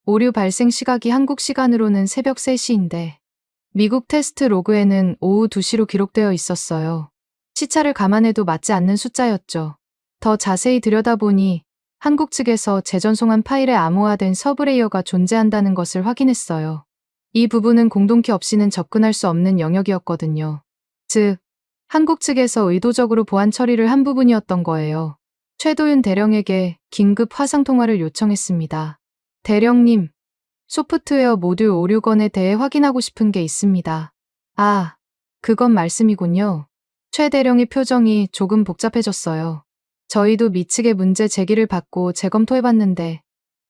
오류 발생 시각이 한국 시간으로는 새벽 3시인데 미국 테스트 로그에는 오후 2시로 기록되어 있었어요. 시차를 감안해도 맞지 않는 숫자였죠. 더 자세히 들여다보니 한국 측에서 재전송한 파일에 암호화된 서브레이어가 존재한다는 것을 확인했어요. 이 부분은 공동키 없이는 접근할 수 없는 영역이었거든요. 즉, 한국 측에서 의도적으로 보안 처리를 한 부분이었던 거예요. 최도윤 대령에게 긴급 화상 통화를 요청했습니다. 대령님, 소프트웨어 모듈 오류건에 대해 확인하고 싶은 게 있습니다. 아, 그건 말씀이군요. 최 대령의 표정이 조금 복잡해졌어요. 저희도 미측의 문제 제기를 받고 재검토해봤는데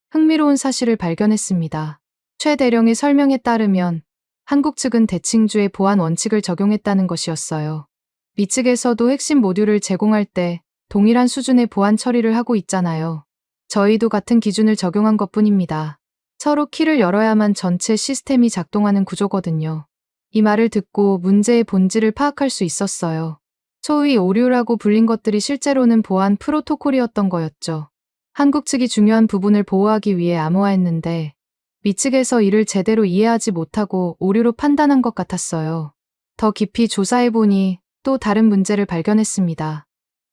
흥미로운 사실을 발견했습니다. 최 대령의 설명에 따르면 한국 측은 대칭주의 보안 원칙을 적용했다는 것이었어요. 미 측에서도 핵심 모듈을 제공할 때 동일한 수준의 보안 처리를 하고 있잖아요. 저희도 같은 기준을 적용한 것뿐입니다. 서로 키를 열어야만 전체 시스템이 작동하는 구조거든요. 이 말을 듣고 문제의 본질을 파악할 수 있었어요. 소위 오류라고 불린 것들이 실제로는 보안 프로토콜이었던 거였죠. 한국 측이 중요한 부분을 보호하기 위해 암호화했는데 미 측에서 이를 제대로 이해하지 못하고 오류로 판단한 것 같았어요. 더 깊이 조사해보니 또 다른 문제를 발견했습니다.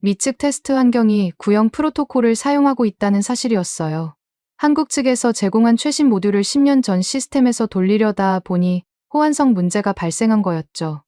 미측 테스트 환경이 구형 프로토콜을 사용하고 있다는 사실이었어요. 한국 측에서 제공한 최신 모듈을 10년 전 시스템에서 돌리려다 보니 호환성 문제가 발생한 거였죠.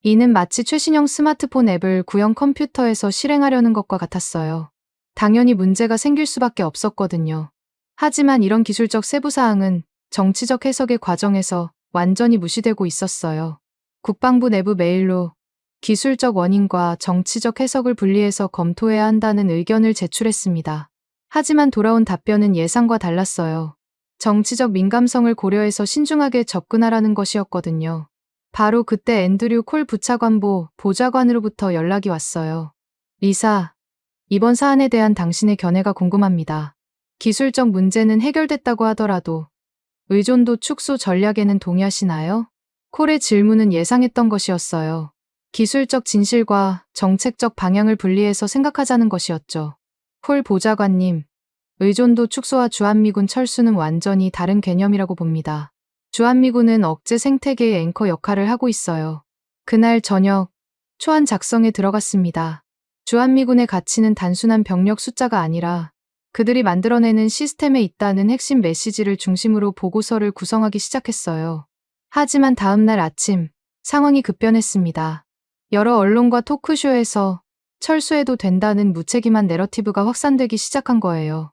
이는 마치 최신형 스마트폰 앱을 구형 컴퓨터에서 실행하려는 것과 같았어요. 당연히 문제가 생길 수밖에 없었거든요. 하지만 이런 기술적 세부사항은 정치적 해석의 과정에서 완전히 무시되고 있었어요. 국방부 내부 메일로 기술적 원인과 정치적 해석을 분리해서 검토해야 한다는 의견을 제출했습니다. 하지만 돌아온 답변은 예상과 달랐어요. 정치적 민감성을 고려해서 신중하게 접근하라는 것이었거든요. 바로 그때 앤드류 콜 부차관보 보좌관으로부터 연락이 왔어요. 리사, 이번 사안에 대한 당신의 견해가 궁금합니다. 기술적 문제는 해결됐다고 하더라도 의존도 축소 전략에는 동의하시나요? 콜의 질문은 예상했던 것이었어요. 기술적 진실과 정책적 방향을 분리해서 생각하자는 것이었죠. 콜 보좌관님, 의존도 축소와 주한미군 철수는 완전히 다른 개념이라고 봅니다. 주한미군은 억제 생태계의 앵커 역할을 하고 있어요. 그날 저녁, 초안 작성에 들어갔습니다. 주한미군의 가치는 단순한 병력 숫자가 아니라 그들이 만들어내는 시스템에 있다는 핵심 메시지를 중심으로 보고서를 구성하기 시작했어요. 하지만 다음 날 아침, 상황이 급변했습니다. 여러 언론과 토크쇼에서 철수해도 된다는 무책임한 내러티브가 확산되기 시작한 거예요.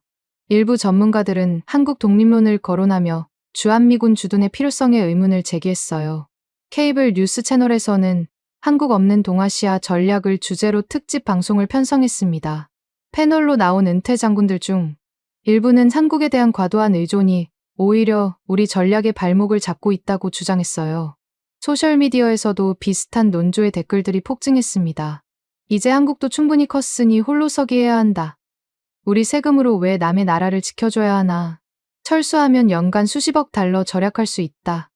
일부 전문가들은 한국 독립론을 거론하며 주한미군 주둔의 필요성에 의문을 제기했어요. 케이블 뉴스 채널에서는 한국 없는 동아시아 전략을 주제로 특집 방송을 편성했습니다. 패널로 나온 은퇴 장군들 중 일부는 한국에 대한 과도한 의존이 오히려 우리 전략의 발목을 잡고 있다고 주장했어요. 소셜미디어에서도 비슷한 논조의 댓글들이 폭증했습니다. 이제 한국도 충분히 컸으니 홀로서기 해야 한다. 우리 세금으로 왜 남의 나라를 지켜줘야 하나. 철수하면 연간 수십억 달러 절약할 수 있다.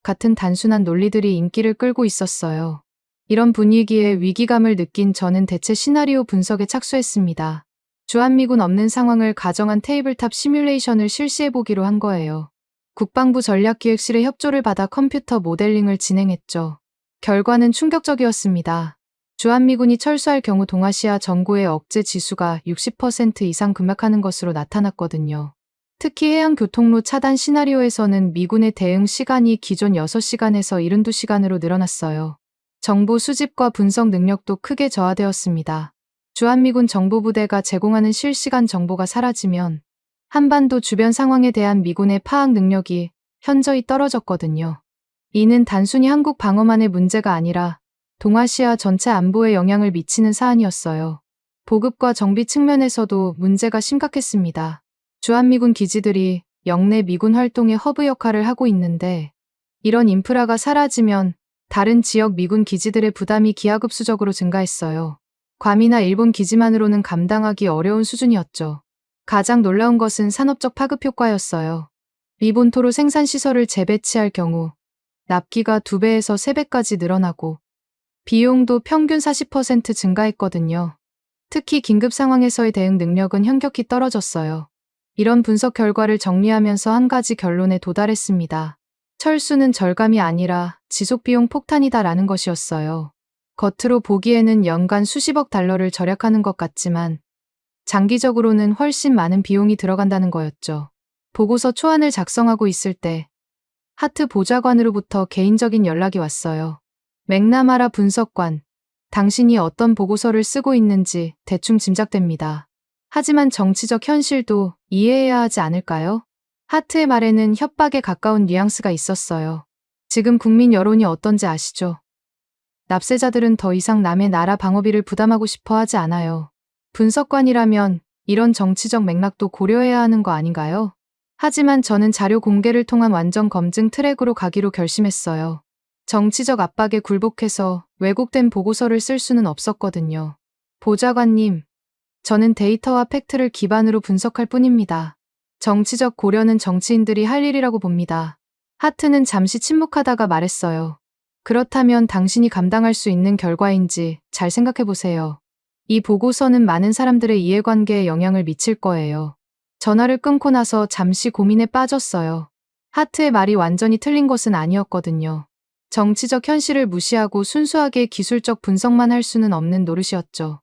같은 단순한 논리들이 인기를 끌고 있었어요. 이런 분위기에 위기감을 느낀 저는 대체 시나리오 분석에 착수했습니다. 주한미군 없는 상황을 가정한 테이블탑 시뮬레이션을 실시해보기로 한 거예요. 국방부 전략기획실의 협조를 받아 컴퓨터 모델링을 진행했죠. 결과는 충격적이었습니다. 주한미군이 철수할 경우 동아시아 전구의 억제 지수가 60% 이상 급락하는 것으로 나타났거든요. 특히 해양 교통로 차단 시나리오에서는 미군의 대응 시간이 기존 6시간에서 72시간으로 늘어났어요. 정보 수집과 분석 능력도 크게 저하되었습니다. 주한미군 정보부대가 제공하는 실시간 정보가 사라지면 한반도 주변 상황에 대한 미군의 파악 능력이 현저히 떨어졌거든요. 이는 단순히 한국 방어만의 문제가 아니라 동아시아 전체 안보에 영향을 미치는 사안이었어요. 보급과 정비 측면에서도 문제가 심각했습니다. 주한미군 기지들이 영내 미군 활동의 허브 역할을 하고 있는데 이런 인프라가 사라지면 다른 지역 미군 기지들의 부담이 기하급수적으로 증가했어요. 괌이나 일본 기지만으로는 감당하기 어려운 수준이었죠. 가장 놀라운 것은 산업적 파급 효과였어요. 미본토로 생산시설을 재배치할 경우 납기가 2배에서 3배까지 늘어나고 비용도 평균 40% 증가했거든요. 특히 긴급 상황에서의 대응 능력은 현격히 떨어졌어요. 이런 분석 결과를 정리하면서 한 가지 결론에 도달했습니다. 철수는 절감이 아니라 지속비용 폭탄이다라는 것이었어요. 겉으로 보기에는 연간 수십억 달러를 절약하는 것 같지만 장기적으로는 훨씬 많은 비용이 들어간다는 거였죠. 보고서 초안을 작성하고 있을 때 하트 보좌관으로부터 개인적인 연락이 왔어요. 맥나마라 분석관, 당신이 어떤 보고서를 쓰고 있는지 대충 짐작됩니다. 하지만 정치적 현실도 이해해야 하지 않을까요? 하트의 말에는 협박에 가까운 뉘앙스가 있었어요. 지금 국민 여론이 어떤지 아시죠? 납세자들은 더 이상 남의 나라 방어비를 부담하고 싶어 하지 않아요. 분석관이라면 이런 정치적 맥락도 고려해야 하는 거 아닌가요? 하지만 저는 자료 공개를 통한 완전 검증 트랙으로 가기로 결심했어요. 정치적 압박에 굴복해서 왜곡된 보고서를 쓸 수는 없었거든요. 보좌관님, 저는 데이터와 팩트를 기반으로 분석할 뿐입니다. 정치적 고려는 정치인들이 할 일이라고 봅니다. 하트는 잠시 침묵하다가 말했어요. 그렇다면 당신이 감당할 수 있는 결과인지 잘 생각해 보세요. 이 보고서는 많은 사람들의 이해관계에 영향을 미칠 거예요. 전화를 끊고 나서 잠시 고민에 빠졌어요. 하트의 말이 완전히 틀린 것은 아니었거든요. 정치적 현실을 무시하고 순수하게 기술적 분석만 할 수는 없는 노릇이었죠.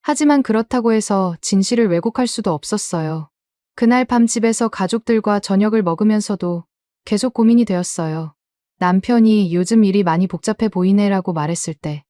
하지만 그렇다고 해서 진실을 왜곡할 수도 없었어요. 그날 밤 집에서 가족들과 저녁을 먹으면서도 계속 고민이 되었어요. 남편이 요즘 일이 많이 복잡해 보이네라고 말했을 때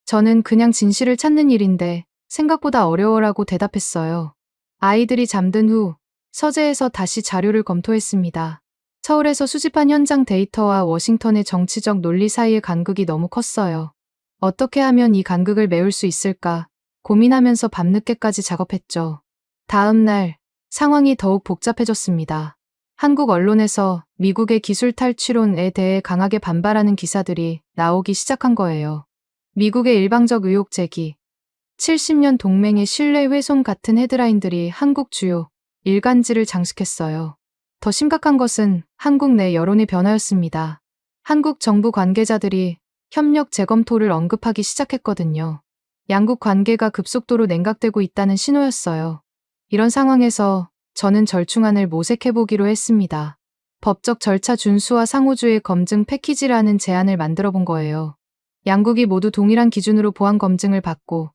저는 그냥 진실을 찾는 일인데 생각보다 어려워라고 대답했어요. 아이들이 잠든 후 서재에서 다시 자료를 검토했습니다. 서울에서 수집한 현장 데이터와 워싱턴의 정치적 논리 사이의 간극이 너무 컸어요. 어떻게 하면 이 간극을 메울 수 있을까 고민하면서 밤늦게까지 작업했죠. 다음 날 상황이 더욱 복잡해졌습니다. 한국 언론에서 미국의 기술 탈취론에 대해 강하게 반발하는 기사들이 나오기 시작한 거예요. 미국의 일방적 의혹 제기, 70년 동맹의 신뢰 훼손 같은 헤드라인들이 한국 주요 일간지를 장식했어요. 더 심각한 것은 한국 내 여론의 변화였습니다. 한국 정부 관계자들이 협력 재검토를 언급하기 시작했거든요. 양국 관계가 급속도로 냉각되고 있다는 신호였어요. 이런 상황에서 저는 절충안을 모색해보기로 했습니다. 법적 절차 준수와 상호주의 검증 패키지라는 제안을 만들어 본 거예요. 양국이 모두 동일한 기준으로 보안 검증을 받고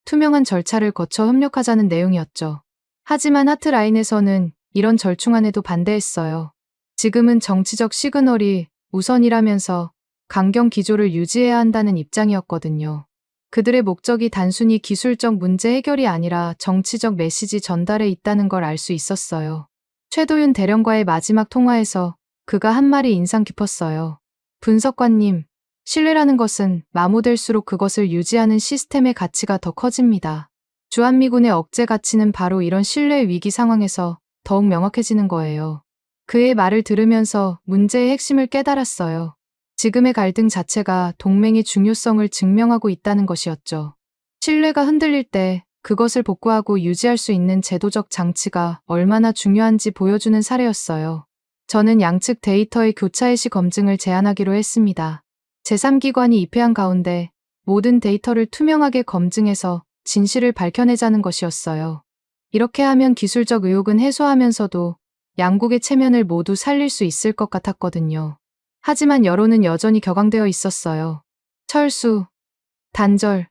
투명한 절차를 거쳐 협력하자는 내용이었죠. 하지만 하트라인에서는 이런 절충안에도 반대했어요. 지금은 정치적 시그널이 우선이라면서 강경 기조를 유지해야 한다는 입장이었거든요. 그들의 목적이 단순히 기술적 문제 해결이 아니라 정치적 메시지 전달에 있다는 걸 알 수 있었어요. 최도윤 대령과의 마지막 통화에서 그가 한 말이 인상 깊었어요. 분석관님, 신뢰라는 것은 마모될수록 그것을 유지하는 시스템의 가치가 더 커집니다. 주한미군의 억제 가치는 바로 이런 신뢰 위기 상황에서 더욱 명확해지는 거예요. 그의 말을 들으면서 문제의 핵심을 깨달았어요. 지금의 갈등 자체가 동맹의 중요성을 증명하고 있다는 것이었죠. 신뢰가 흔들릴 때 그것을 복구하고 유지할 수 있는 제도적 장치가 얼마나 중요한지 보여주는 사례였어요. 저는 양측 데이터의 교차의 시 검증을 제안하기로 했습니다. 제3기관이 입회한 가운데 모든 데이터를 투명하게 검증해서 진실을 밝혀내자는 것이었어요. 이렇게 하면 기술적 의혹은 해소하면서도 양국의 체면을 모두 살릴 수 있을 것 같았거든요. 하지만 여론은 여전히 격앙되어 있었어요. 철수, 단절,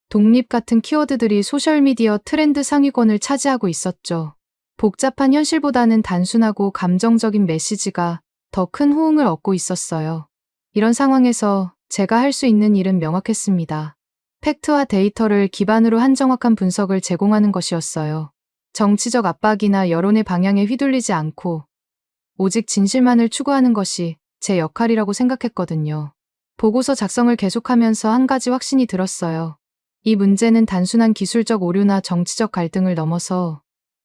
독립 같은 키워드들이 소셜미디어 트렌드 상위권을 차지하고 있었죠. 복잡한 현실보다는 단순하고 감정적인 메시지가 더 큰 호응을 얻고 있었어요. 이런 상황에서 제가 할 수 있는 일은 명확했습니다. 팩트와 데이터를 기반으로 한 정확한 분석을 제공하는 것이었어요. 정치적 압박이나 여론의 방향에 휘둘리지 않고 오직 진실만을 추구하는 것이 제 역할이라고 생각했거든요. 보고서 작성을 계속하면서 한 가지 확신이 들었어요. 이 문제는 단순한 기술적 오류나 정치적 갈등을 넘어서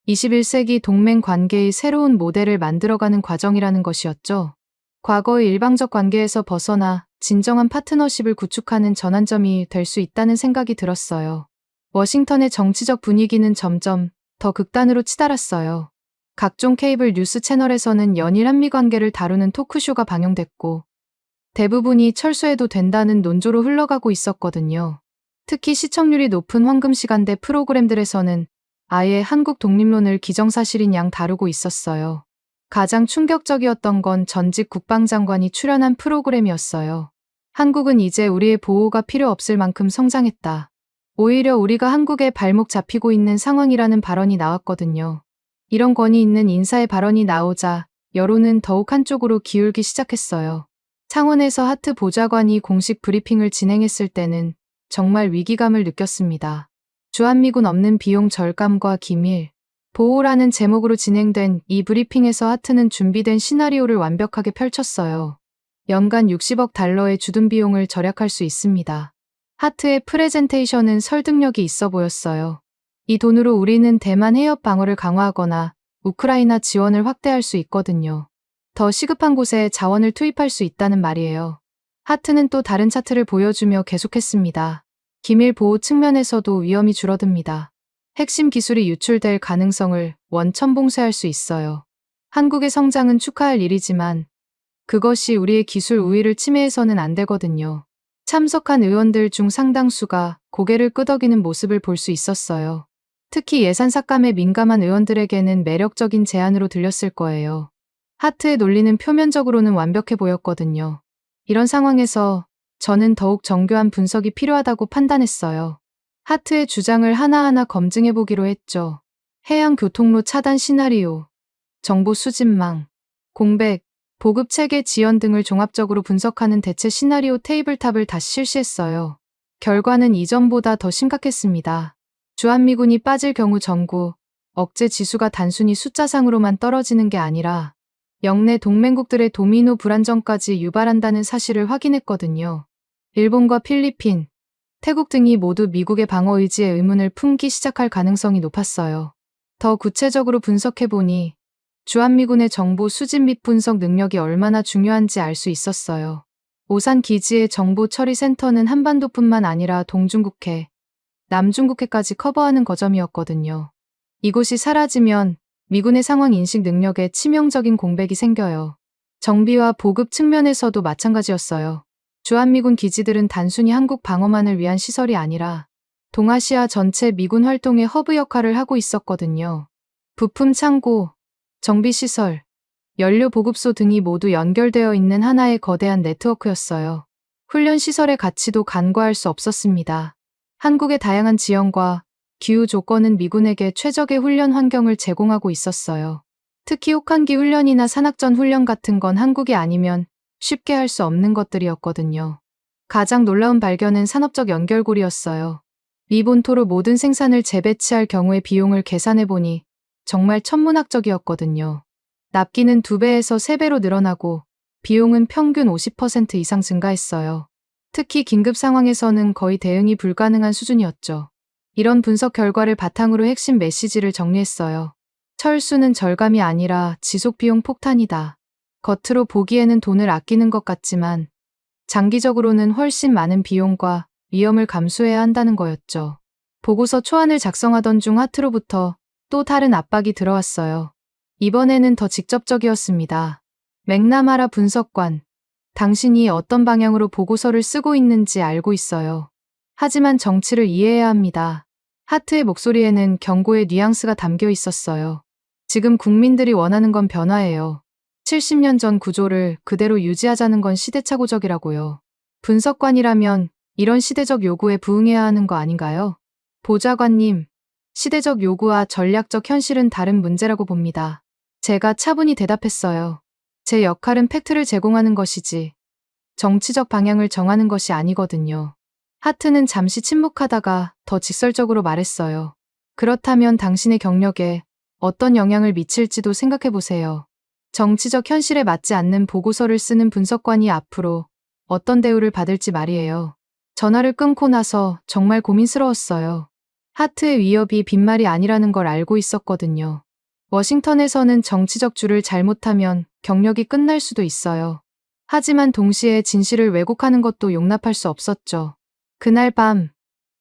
21세기 동맹 관계의 새로운 모델을 만들어가는 과정이라는 것이었죠. 과거의 일방적 관계에서 벗어나 진정한 파트너십을 구축하는 전환점이 될 수 있다는 생각이 들었어요. 워싱턴의 정치적 분위기는 점점 더 극단으로 치달았어요. 각종 케이블 뉴스 채널에서는 연일 한미 관계를 다루는 토크쇼가 방영됐고 대부분이 철수해도 된다는 논조로 흘러가고 있었거든요. 특히 시청률이 높은 황금시간대 프로그램들에서는 아예 한국 독립론을 기정사실인 양 다루고 있었어요. 가장 충격적이었던 건 전직 국방장관이 출연한 프로그램이었어요. 한국은 이제 우리의 보호가 필요 없을 만큼 성장했다. 오히려 우리가 한국에 발목 잡히고 있는 상황이라는 발언이 나왔거든요. 이런 권위 있는 인사의 발언이 나오자 여론은 더욱 한쪽으로 기울기 시작했어요. 창원에서 하트 보좌관이 공식 브리핑을 진행했을 때는 정말 위기감을 느꼈습니다. 주한미군 없는 비용 절감과 기밀, 보호라는 제목으로 진행된 이 브리핑에서 하트는 준비된 시나리오를 완벽하게 펼쳤어요. 연간 60억 달러의 주둔 비용을 절약할 수 있습니다. 하트의 프레젠테이션은 설득력이 있어 보였어요. 이 돈으로 우리는 대만 해협 방어를 강화하거나 우크라이나 지원을 확대할 수 있거든요. 더 시급한 곳에 자원을 투입할 수 있다는 말이에요. 하트는 또 다른 차트를 보여주며 계속했습니다. 기밀 보호 측면에서도 위험이 줄어듭니다. 핵심 기술이 유출될 가능성을 원천봉쇄할 수 있어요. 한국의 성장은 축하할 일이지만 그것이 우리의 기술 우위를 침해해서는 안 되거든요. 참석한 의원들 중 상당수가 고개를 끄덕이는 모습을 볼 수 있었어요. 특히 예산 삭감에 민감한 의원들에게는 매력적인 제안으로 들렸을 거예요. 하트의 논리는 표면적으로는 완벽해 보였거든요. 이런 상황에서 저는 더욱 정교한 분석이 필요하다고 판단했어요. 하트의 주장을 하나하나 검증해보기로 했죠. 해양 교통로 차단 시나리오, 정보 수집망, 공백, 보급 체계 지연 등을 종합적으로 분석하는 대체 시나리오 테이블탑을 다시 실시했어요. 결과는 이전보다 더 심각했습니다. 주한미군이 빠질 경우 전구, 억제 지수가 단순히 숫자상으로만 떨어지는 게 아니라 영내 동맹국들의 도미노 불안정까지 유발한다는 사실을 확인했거든요. 일본과 필리핀, 태국 등이 모두 미국의 방어 의지에 의문을 품기 시작할 가능성이 높았어요. 더 구체적으로 분석해보니 주한미군의 정보 수집 및 분석 능력이 얼마나 중요한지 알 수 있었어요. 오산 기지의 정보 처리 센터는 한반도뿐만 아니라 동중국해, 남중국해까지 커버하는 거점이었거든요. 이곳이 사라지면 미군의 상황 인식 능력에 치명적인 공백이 생겨요. 정비와 보급 측면에서도 마찬가지였어요. 주한미군 기지들은 단순히 한국 방어만을 위한 시설이 아니라 동아시아 전체 미군 활동의 허브 역할을 하고 있었거든요. 부품 창고, 정비시설, 연료 보급소 등이 모두 연결되어 있는 하나의 거대한 네트워크였어요. 훈련 시설의 가치도 간과할 수 없었습니다. 한국의 다양한 지형과 기후 조건은 미군에게 최적의 훈련 환경을 제공하고 있었어요. 특히 혹한기 훈련이나 산악전 훈련 같은 건 한국이 아니면 쉽게 할 수 없는 것들이었거든요. 가장 놀라운 발견은 산업적 연결고리였어요. 미 본토로 모든 생산을 재배치할 경우의 비용을 계산해보니 정말 천문학적이었거든요. 납기는 2배에서 3배로 늘어나고 비용은 평균 50% 이상 증가했어요. 특히 긴급 상황에서는 거의 대응이 불가능한 수준이었죠. 이런 분석 결과를 바탕으로 핵심 메시지를 정리했어요. 철수는 절감이 아니라 지속비용 폭탄이다. 겉으로 보기에는 돈을 아끼는 것 같지만 장기적으로는 훨씬 많은 비용과 위험을 감수해야 한다는 거였죠. 보고서 초안을 작성하던 중 하트로부터 또 다른 압박이 들어왔어요. 이번에는 더 직접적이었습니다. 맥나마라 분석관, 당신이 어떤 방향으로 보고서를 쓰고 있는지 알고 있어요. 하지만 정치를 이해해야 합니다. 하트의 목소리에는 경고의 뉘앙스가 담겨 있었어요. 지금 국민들이 원하는 건 변화예요. 70년 전 구조를 그대로 유지하자는 건 시대착오적이라고요. 분석관이라면 이런 시대적 요구에 부응해야 하는 거 아닌가요? 보좌관님, 시대적 요구와 전략적 현실은 다른 문제라고 봅니다. 제가 차분히 대답했어요. 제 역할은 팩트를 제공하는 것이지 정치적 방향을 정하는 것이 아니거든요. 하트는 잠시 침묵하다가 더 직설적으로 말했어요. 그렇다면 당신의 경력에 어떤 영향을 미칠지도 생각해 보세요. 정치적 현실에 맞지 않는 보고서를 쓰는 분석관이 앞으로 어떤 대우를 받을지 말이에요. 전화를 끊고 나서 정말 고민스러웠어요. 하트의 위협이 빈말이 아니라는 걸 알고 있었거든요. 워싱턴에서는 정치적 줄을 잘못하면 경력이 끝날 수도 있어요. 하지만 동시에 진실을 왜곡하는 것도 용납할 수 없었죠. 그날 밤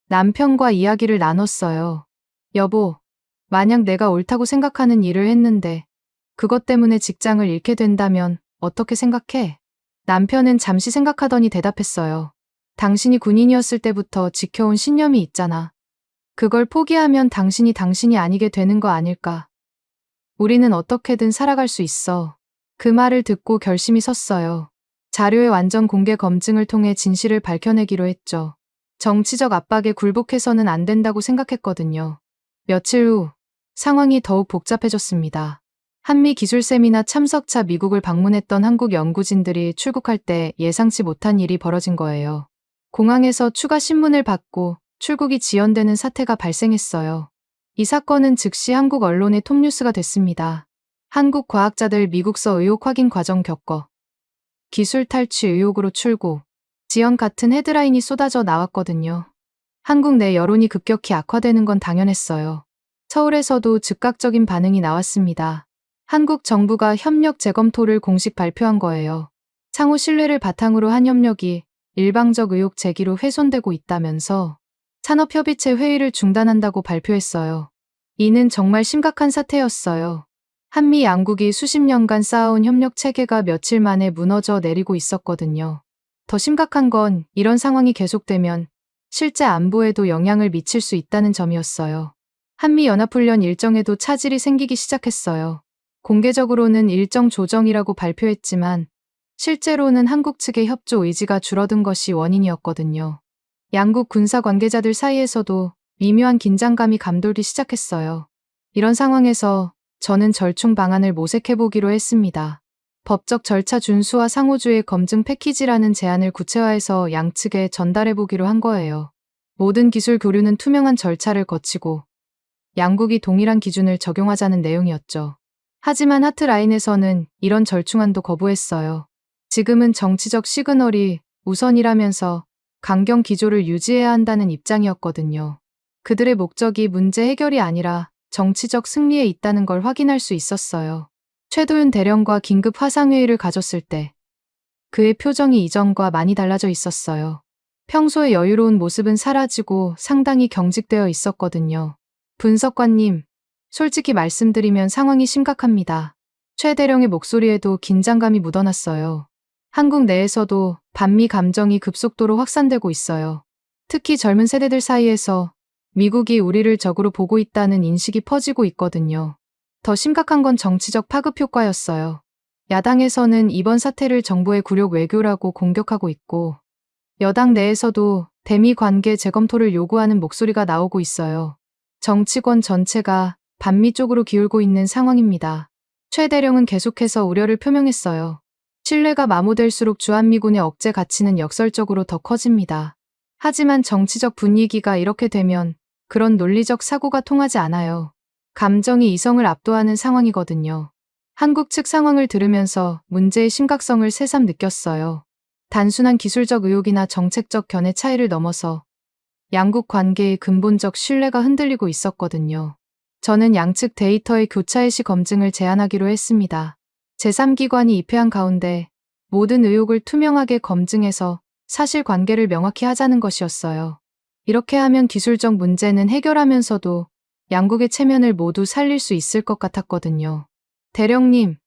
남편과 이야기를 나눴어요. 여보, 만약 내가 옳다고 생각하는 일을 했는데 그것 때문에 직장을 잃게 된다면 어떻게 생각해? 남편은 잠시 생각하더니 대답했어요. 당신이 군인이었을 때부터 지켜온 신념이 있잖아. 그걸 포기하면 당신이 아니게 되는 거 아닐까? 우리는 어떻게든 살아갈 수 있어. 그 말을 듣고 결심이 섰어요. 자료의 완전 공개 검증을 통해 진실을 밝혀내기로 했죠. 정치적 압박에 굴복해서는 안 된다고 생각했거든요. 며칠 후 상황이 더욱 복잡해졌습니다. 한미 기술 세미나 참석차 미국을 방문했던 한국 연구진들이 출국할 때 예상치 못한 일이 벌어진 거예요. 공항에서 추가 신문을 받고 출국이 지연되는 사태가 발생했어요. 이 사건은 즉시 한국 언론의 톱뉴스가 됐습니다. 한국 과학자들 미국서 의혹 확인 과정 겪어 기술 탈취 의혹으로 출국, 지연 같은 헤드라인이 쏟아져 나왔거든요. 한국 내 여론이 급격히 악화되는 건 당연했어요. 서울에서도 즉각적인 반응이 나왔습니다. 한국 정부가 협력 재검토를 공식 발표한 거예요. 상호 신뢰를 바탕으로 한 협력이 일방적 의혹 제기로 훼손되고 있다면서 산업협의체 회의를 중단한다고 발표했어요. 이는 정말 심각한 사태였어요. 한미 양국이 수십 년간 쌓아온 협력 체계가 며칠 만에 무너져 내리고 있었거든요. 더 심각한 건 이런 상황이 계속되면 실제 안보에도 영향을 미칠 수 있다는 점이었어요. 한미 연합훈련 일정에도 차질이 생기기 시작했어요. 공개적으로는 일정 조정이라고 발표했지만 실제로는 한국 측의 협조 의지가 줄어든 것이 원인이었거든요. 양국 군사 관계자들 사이에서도 미묘한 긴장감이 감돌기 시작했어요. 이런 상황에서 저는 절충 방안을 모색해보기로 했습니다. 법적 절차 준수와 상호주의 검증 패키지라는 제안을 구체화해서 양측에 전달해보기로 한 거예요. 모든 기술 교류는 투명한 절차를 거치고 양국이 동일한 기준을 적용하자는 내용이었죠. 하지만 하트라인에서는 이런 절충안도 거부했어요. 지금은 정치적 시그널이 우선이라면서 강경 기조를 유지해야 한다는 입장이었거든요. 그들의 목적이 문제 해결이 아니라 정치적 승리에 있다는 걸 확인할 수 있었어요. 최도윤 대령과 긴급 화상회의를 가졌을 때 그의 표정이 이전과 많이 달라져 있었어요. 평소의 여유로운 모습은 사라지고 상당히 경직되어 있었거든요. 분석관님, 솔직히 말씀드리면 상황이 심각합니다. 최 대령의 목소리에도 긴장감이 묻어났어요. 한국 내에서도 반미 감정이 급속도로 확산되고 있어요. 특히 젊은 세대들 사이에서 미국이 우리를 적으로 보고 있다는 인식이 퍼지고 있거든요. 더 심각한 건 정치적 파급 효과였어요. 야당에서는 이번 사태를 정부의 굴욕 외교라고 공격하고 있고, 여당 내에서도 대미 관계 재검토를 요구하는 목소리가 나오고 있어요. 정치권 전체가 반미 쪽으로 기울고 있는 상황입니다. 최 대령은 계속해서 우려를 표명했어요. 신뢰가 마모될수록 주한미군의 억제 가치는 역설적으로 더 커집니다. 하지만 정치적 분위기가 이렇게 되면 그런 논리적 사고가 통하지 않아요. 감정이 이성을 압도하는 상황이거든요. 한국 측 상황을 들으면서 문제의 심각성을 새삼 느꼈어요. 단순한 기술적 의혹이나 정책적 견해 차이를 넘어서 양국 관계의 근본적 신뢰가 흔들리고 있었거든요. 저는 양측 데이터의 교차 시 검증을 제안하기로 했습니다. 제3기관이 입회한 가운데 모든 의혹을 투명하게 검증해서 사실관계를 명확히 하자는 것이었어요. 이렇게 하면 기술적 문제는 해결하면서도 양국의 체면을 모두 살릴 수 있을 것 같았거든요. 대령님,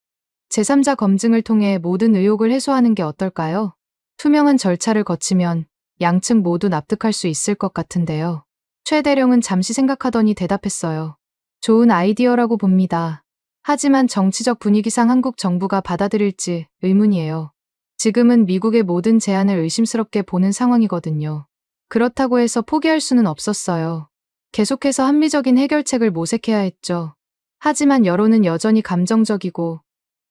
제3자 검증을 통해 모든 의혹을 해소하는 게 어떨까요? 투명한 절차를 거치면 양측 모두 납득할 수 있을 것 같은데요. 최 대령은 잠시 생각하더니 대답했어요. 좋은 아이디어라고 봅니다. 하지만 정치적 분위기상 한국 정부가 받아들일지 의문이에요. 지금은 미국의 모든 제안을 의심스럽게 보는 상황이거든요. 그렇다고 해서 포기할 수는 없었어요. 계속해서 합리적인 해결책을 모색해야 했죠. 하지만 여론은 여전히 감정적이고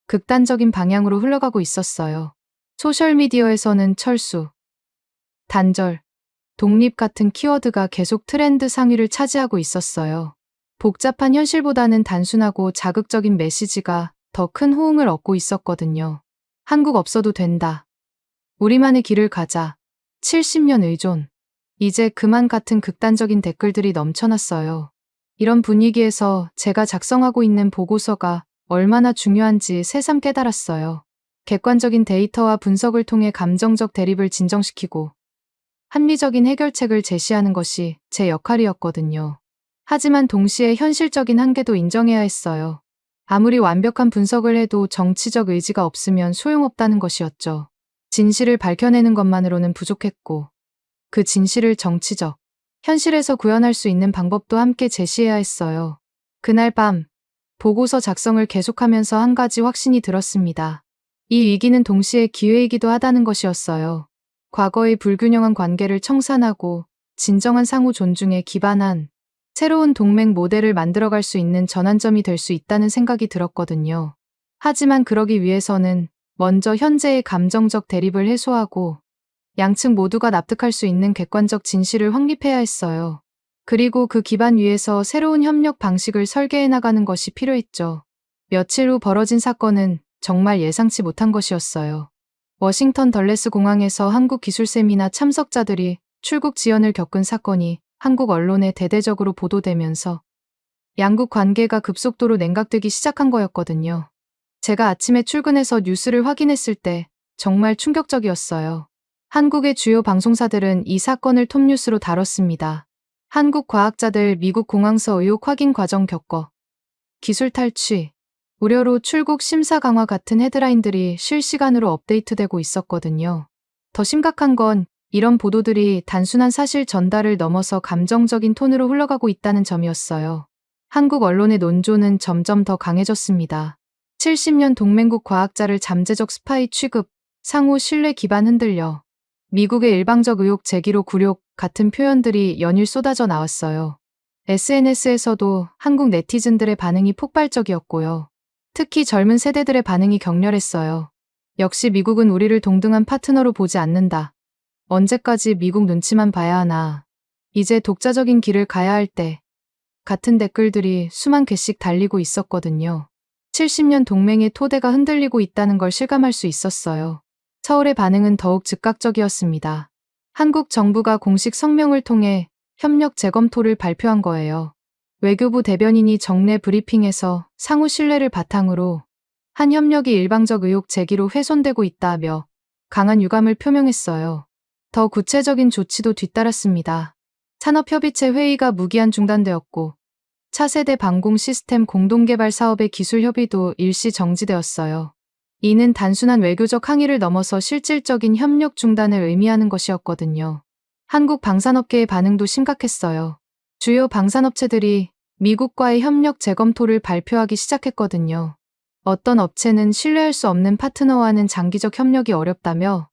극단적인 방향으로 흘러가고 있었어요. 소셜미디어에서는 철수, 단절, 독립 같은 키워드가 계속 트렌드 상위를 차지하고 있었어요. 복잡한 현실보다는 단순하고 자극적인 메시지가 더 큰 호응을 얻고 있었거든요. 한국 없어도 된다. 우리만의 길을 가자. 70년 의존. 이제 그만 같은 극단적인 댓글들이 넘쳐났어요. 이런 분위기에서 제가 작성하고 있는 보고서가 얼마나 중요한지 새삼 깨달았어요. 객관적인 데이터와 분석을 통해 감정적 대립을 진정시키고 합리적인 해결책을 제시하는 것이 제 역할이었거든요. 하지만 동시에 현실적인 한계도 인정해야 했어요. 아무리 완벽한 분석을 해도 정치적 의지가 없으면 소용없다는 것이었죠. 진실을 밝혀내는 것만으로는 부족했고, 그 진실을 정치적, 현실에서 구현할 수 있는 방법도 함께 제시해야 했어요. 그날 밤, 보고서 작성을 계속하면서 한 가지 확신이 들었습니다. 이 위기는 동시에 기회이기도 하다는 것이었어요. 과거의 불균형한 관계를 청산하고 진정한 상호 존중에 기반한 새로운 동맹 모델을 만들어갈 수 있는 전환점이 될 수 있다는 생각이 들었거든요. 하지만 그러기 위해서는 먼저 현재의 감정적 대립을 해소하고 양측 모두가 납득할 수 있는 객관적 진실을 확립해야 했어요. 그리고 그 기반 위에서 새로운 협력 방식을 설계해 나가는 것이 필요했죠. 며칠 후 벌어진 사건은 정말 예상치 못한 것이었어요. 워싱턴 덜레스 공항에서 한국 기술세미나 참석자들이 출국 지연을 겪은 사건이 한국 언론에 대대적으로 보도되면서 양국 관계가 급속도로 냉각되기 시작한 거였거든요. 제가 아침에 출근해서 뉴스를 확인했을 때 정말 충격적이었어요. 한국의 주요 방송사들은 이 사건을 톱뉴스로 다뤘습니다. 한국 과학자들 미국 공항서 의혹 확인 과정 겪어 기술 탈취, 우려로 출국 심사 강화 같은 헤드라인들이 실시간으로 업데이트되고 있었거든요. 더 심각한 건 이런 보도들이 단순한 사실 전달을 넘어서 감정적인 톤으로 흘러가고 있다는 점이었어요. 한국 언론의 논조는 점점 더 강해졌습니다. 70년 동맹국 과학자를 잠재적 스파이 취급, 상호 신뢰 기반 흔들려 미국의 일방적 의혹 제기로 굴욕 같은 표현들이 연일 쏟아져 나왔어요. SNS에서도 한국 네티즌들의 반응이 폭발적이었고요. 특히 젊은 세대들의 반응이 격렬했어요. 역시 미국은 우리를 동등한 파트너로 보지 않는다. 언제까지 미국 눈치만 봐야 하나. 이제 독자적인 길을 가야 할 때. 같은 댓글들이 수만 개씩 달리고 있었거든요. 70년 동맹의 토대가 흔들리고 있다는 걸 실감할 수 있었어요. 서울의 반응은 더욱 즉각적이었습니다. 한국 정부가 공식 성명을 통해 협력 재검토를 발표한 거예요. 외교부 대변인이 정례 브리핑에서 상호 신뢰를 바탕으로 한 협력이 일방적 의혹 제기로 훼손되고 있다며 강한 유감을 표명했어요. 더 구체적인 조치도 뒤따랐습니다. 산업협의체 회의가 무기한 중단되었고 차세대 방공 시스템 공동개발 사업의 기술 협의도 일시 정지되었어요. 이는 단순한 외교적 항의를 넘어서 실질적인 협력 중단을 의미하는 것이었거든요. 한국 방산업계의 반응도 심각했어요. 주요 방산업체들이 미국과의 협력 재검토를 발표하기 시작했거든요. 어떤 업체는 신뢰할 수 없는 파트너와는 장기적 협력이 어렵다며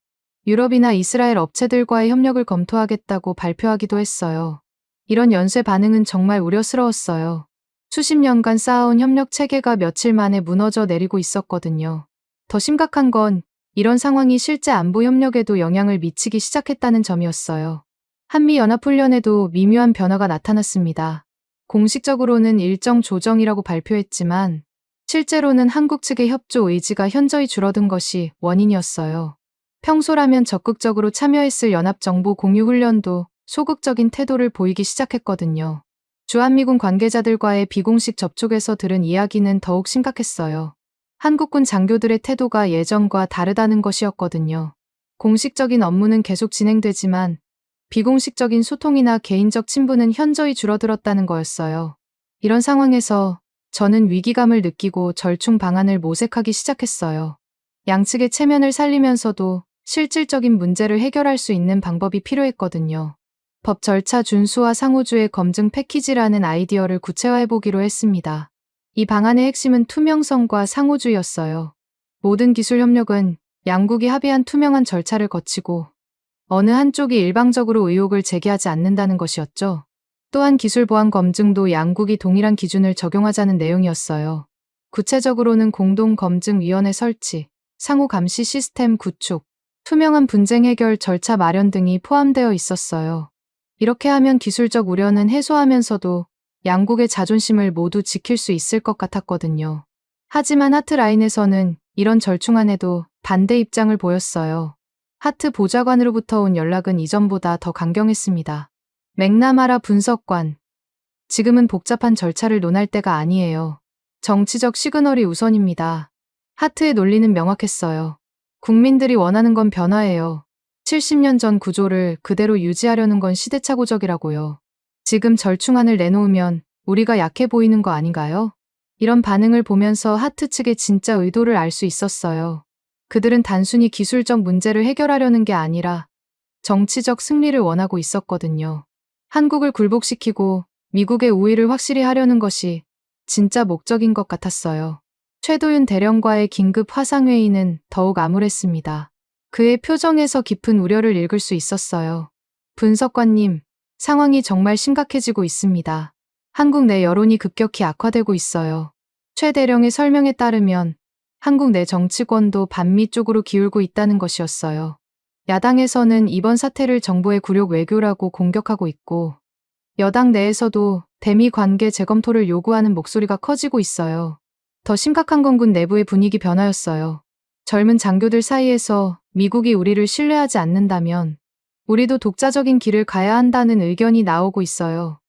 유럽이나 이스라엘 업체들과의 협력을 검토하겠다고 발표하기도 했어요. 이런 연쇄 반응은 정말 우려스러웠어요. 수십 년간 쌓아온 협력 체계가 며칠 만에 무너져 내리고 있었거든요. 더 심각한 건 이런 상황이 실제 안보 협력에도 영향을 미치기 시작했다는 점이었어요. 한미연합훈련에도 미묘한 변화가 나타났습니다. 공식적으로는 일정 조정이라고 발표했지만 실제로는 한국 측의 협조 의지가 현저히 줄어든 것이 원인이었어요. 평소라면 적극적으로 참여했을 연합정보 공유 훈련도 소극적인 태도를 보이기 시작했거든요. 주한미군 관계자들과의 비공식 접촉에서 들은 이야기는 더욱 심각했어요. 한국군 장교들의 태도가 예전과 다르다는 것이었거든요. 공식적인 업무는 계속 진행되지만 비공식적인 소통이나 개인적 친분은 현저히 줄어들었다는 거였어요. 이런 상황에서 저는 위기감을 느끼고 절충 방안을 모색하기 시작했어요. 양측의 체면을 살리면서도 실질적인 문제를 해결할 수 있는 방법이 필요했거든요. 법 절차 준수와 상호주의 검증 패키지라는 아이디어를 구체화해보기로 했습니다. 이 방안의 핵심은 투명성과 상호주의였어요. 모든 기술 협력은 양국이 합의한 투명한 절차를 거치고 어느 한쪽이 일방적으로 의혹을 제기하지 않는다는 것이었죠. 또한 기술 보안 검증도 양국이 동일한 기준을 적용하자는 내용이었어요. 구체적으로는 공동검증위원회 설치, 상호 감시 시스템 구축, 투명한 분쟁 해결 절차 마련 등이 포함되어 있었어요. 이렇게 하면 기술적 우려는 해소하면서도 양국의 자존심을 모두 지킬 수 있을 것 같았거든요. 하지만 하트라인에서는 이런 절충안에도 반대 입장을 보였어요. 하트 보좌관으로부터 온 연락은 이전보다 더 강경했습니다. 맥나마라 분석관. 지금은 복잡한 절차를 논할 때가 아니에요. 정치적 시그널이 우선입니다. 하트의 논리는 명확했어요. 국민들이 원하는 건 변화예요. 70년 전 구조를 그대로 유지하려는 건 시대착오적이라고요. 지금 절충안을 내놓으면 우리가 약해 보이는 거 아닌가요? 이런 반응을 보면서 하트 측의 진짜 의도를 알 수 있었어요. 그들은 단순히 기술적 문제를 해결하려는 게 아니라 정치적 승리를 원하고 있었거든요. 한국을 굴복시키고 미국의 우위를 확실히 하려는 것이 진짜 목적인 것 같았어요. 최도윤 대령과의 긴급 화상회의는 더욱 암울했습니다. 그의 표정에서 깊은 우려를 읽을 수 있었어요. 분석관님, 상황이 정말 심각해지고 있습니다. 한국 내 여론이 급격히 악화되고 있어요. 최 대령의 설명에 따르면 한국 내 정치권도 반미 쪽으로 기울고 있다는 것이었어요. 야당에서는 이번 사태를 정부의 굴욕 외교라고 공격하고 있고 여당 내에서도 대미 관계 재검토를 요구하는 목소리가 커지고 있어요. 더 심각한 건 군 내부의 분위기 변화였어요. 젊은 장교들 사이에서 미국이 우리를 신뢰하지 않는다면 우리도 독자적인 길을 가야 한다는 의견이 나오고 있어요.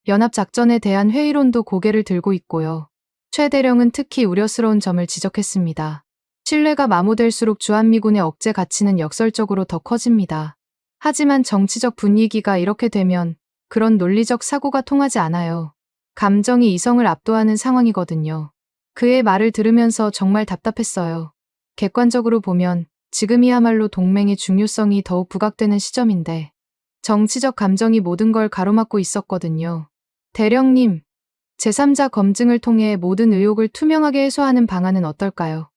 연합작전에 대한 회의론도 고개를 들고 있고요. 최 대령은 특히 우려스러운 점을 지적했습니다. 신뢰가 마모될수록 주한미군의 억제 가치는 역설적으로 더 커집니다. 하지만 정치적 분위기가 이렇게 되면 그런 논리적 사고가 통하지 않아요. 감정이 이성을 압도하는 상황이거든요. 그의 말을 들으면서 정말 답답했어요. 객관적으로 보면 지금이야말로 동맹의 중요성이 더욱 부각되는 시점인데 정치적 감정이 모든 걸 가로막고 있었거든요. 대령님, 제3자 검증을 통해 모든 의혹을 투명하게 해소하는 방안은 어떨까요?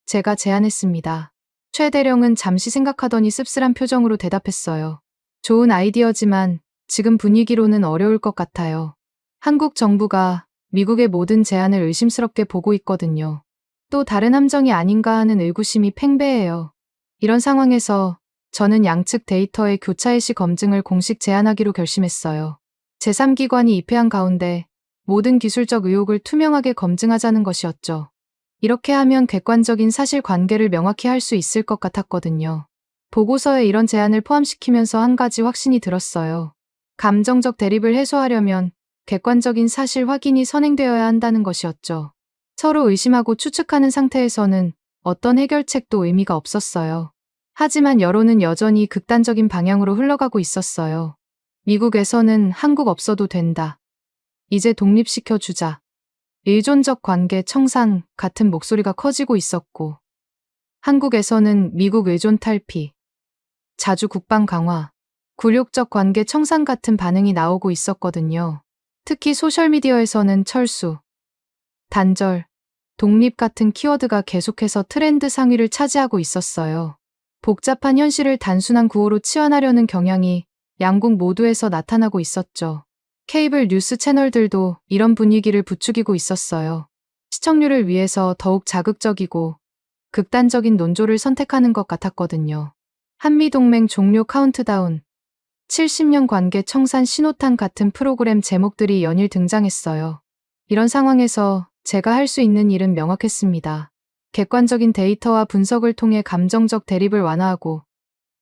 제가 제안했습니다. 최 대령은 잠시 생각하더니 씁쓸한 표정으로 대답했어요. 좋은 아이디어지만 지금 분위기로는 어려울 것 같아요. 한국 정부가 미국의 모든 제안을 의심스럽게 보고 있거든요. 또 다른 함정이 아닌가 하는 의구심이 팽배해요. 이런 상황에서 저는 양측 데이터의 교차일시 검증을 공식 제안하기로 결심했어요. 제3기관이 입회한 가운데 모든 기술적 의혹을 투명하게 검증하자는 것이었죠. 이렇게 하면 객관적인 사실관계를 명확히 할 수 있을 것 같았거든요. 보고서에 이런 제안을 포함시키면서 한 가지 확신이 들었어요. 감정적 대립을 해소하려면 객관적인 사실 확인이 선행되어야 한다는 것이었죠. 서로 의심하고 추측하는 상태에서는 어떤 해결책도 의미가 없었어요. 하지만 여론은 여전히 극단적인 방향으로 흘러가고 있었어요. 미국에서는 한국 없어도 된다. 이제 독립시켜주자. 의존적 관계 청산 같은 목소리가 커지고 있었고, 한국에서는 미국 의존 탈피, 자주 국방 강화, 굴욕적 관계 청산 같은 반응이 나오고 있었거든요. 특히 소셜미디어에서는 철수, 단절, 독립 같은 키워드가 계속해서 트렌드 상위를 차지하고 있었어요. 복잡한 현실을 단순한 구호로 치환하려는 경향이 양국 모두에서 나타나고 있었죠. 케이블 뉴스 채널들도 이런 분위기를 부추기고 있었어요. 시청률을 위해서 더욱 자극적이고 극단적인 논조를 선택하는 것 같았거든요. 한미동맹 종료 카운트다운, 70년 관계 청산 신호탄 같은 프로그램 제목들이 연일 등장했어요. 이런 상황에서 제가 할 수 있는 일은 명확했습니다. 객관적인 데이터와 분석을 통해 감정적 대립을 완화하고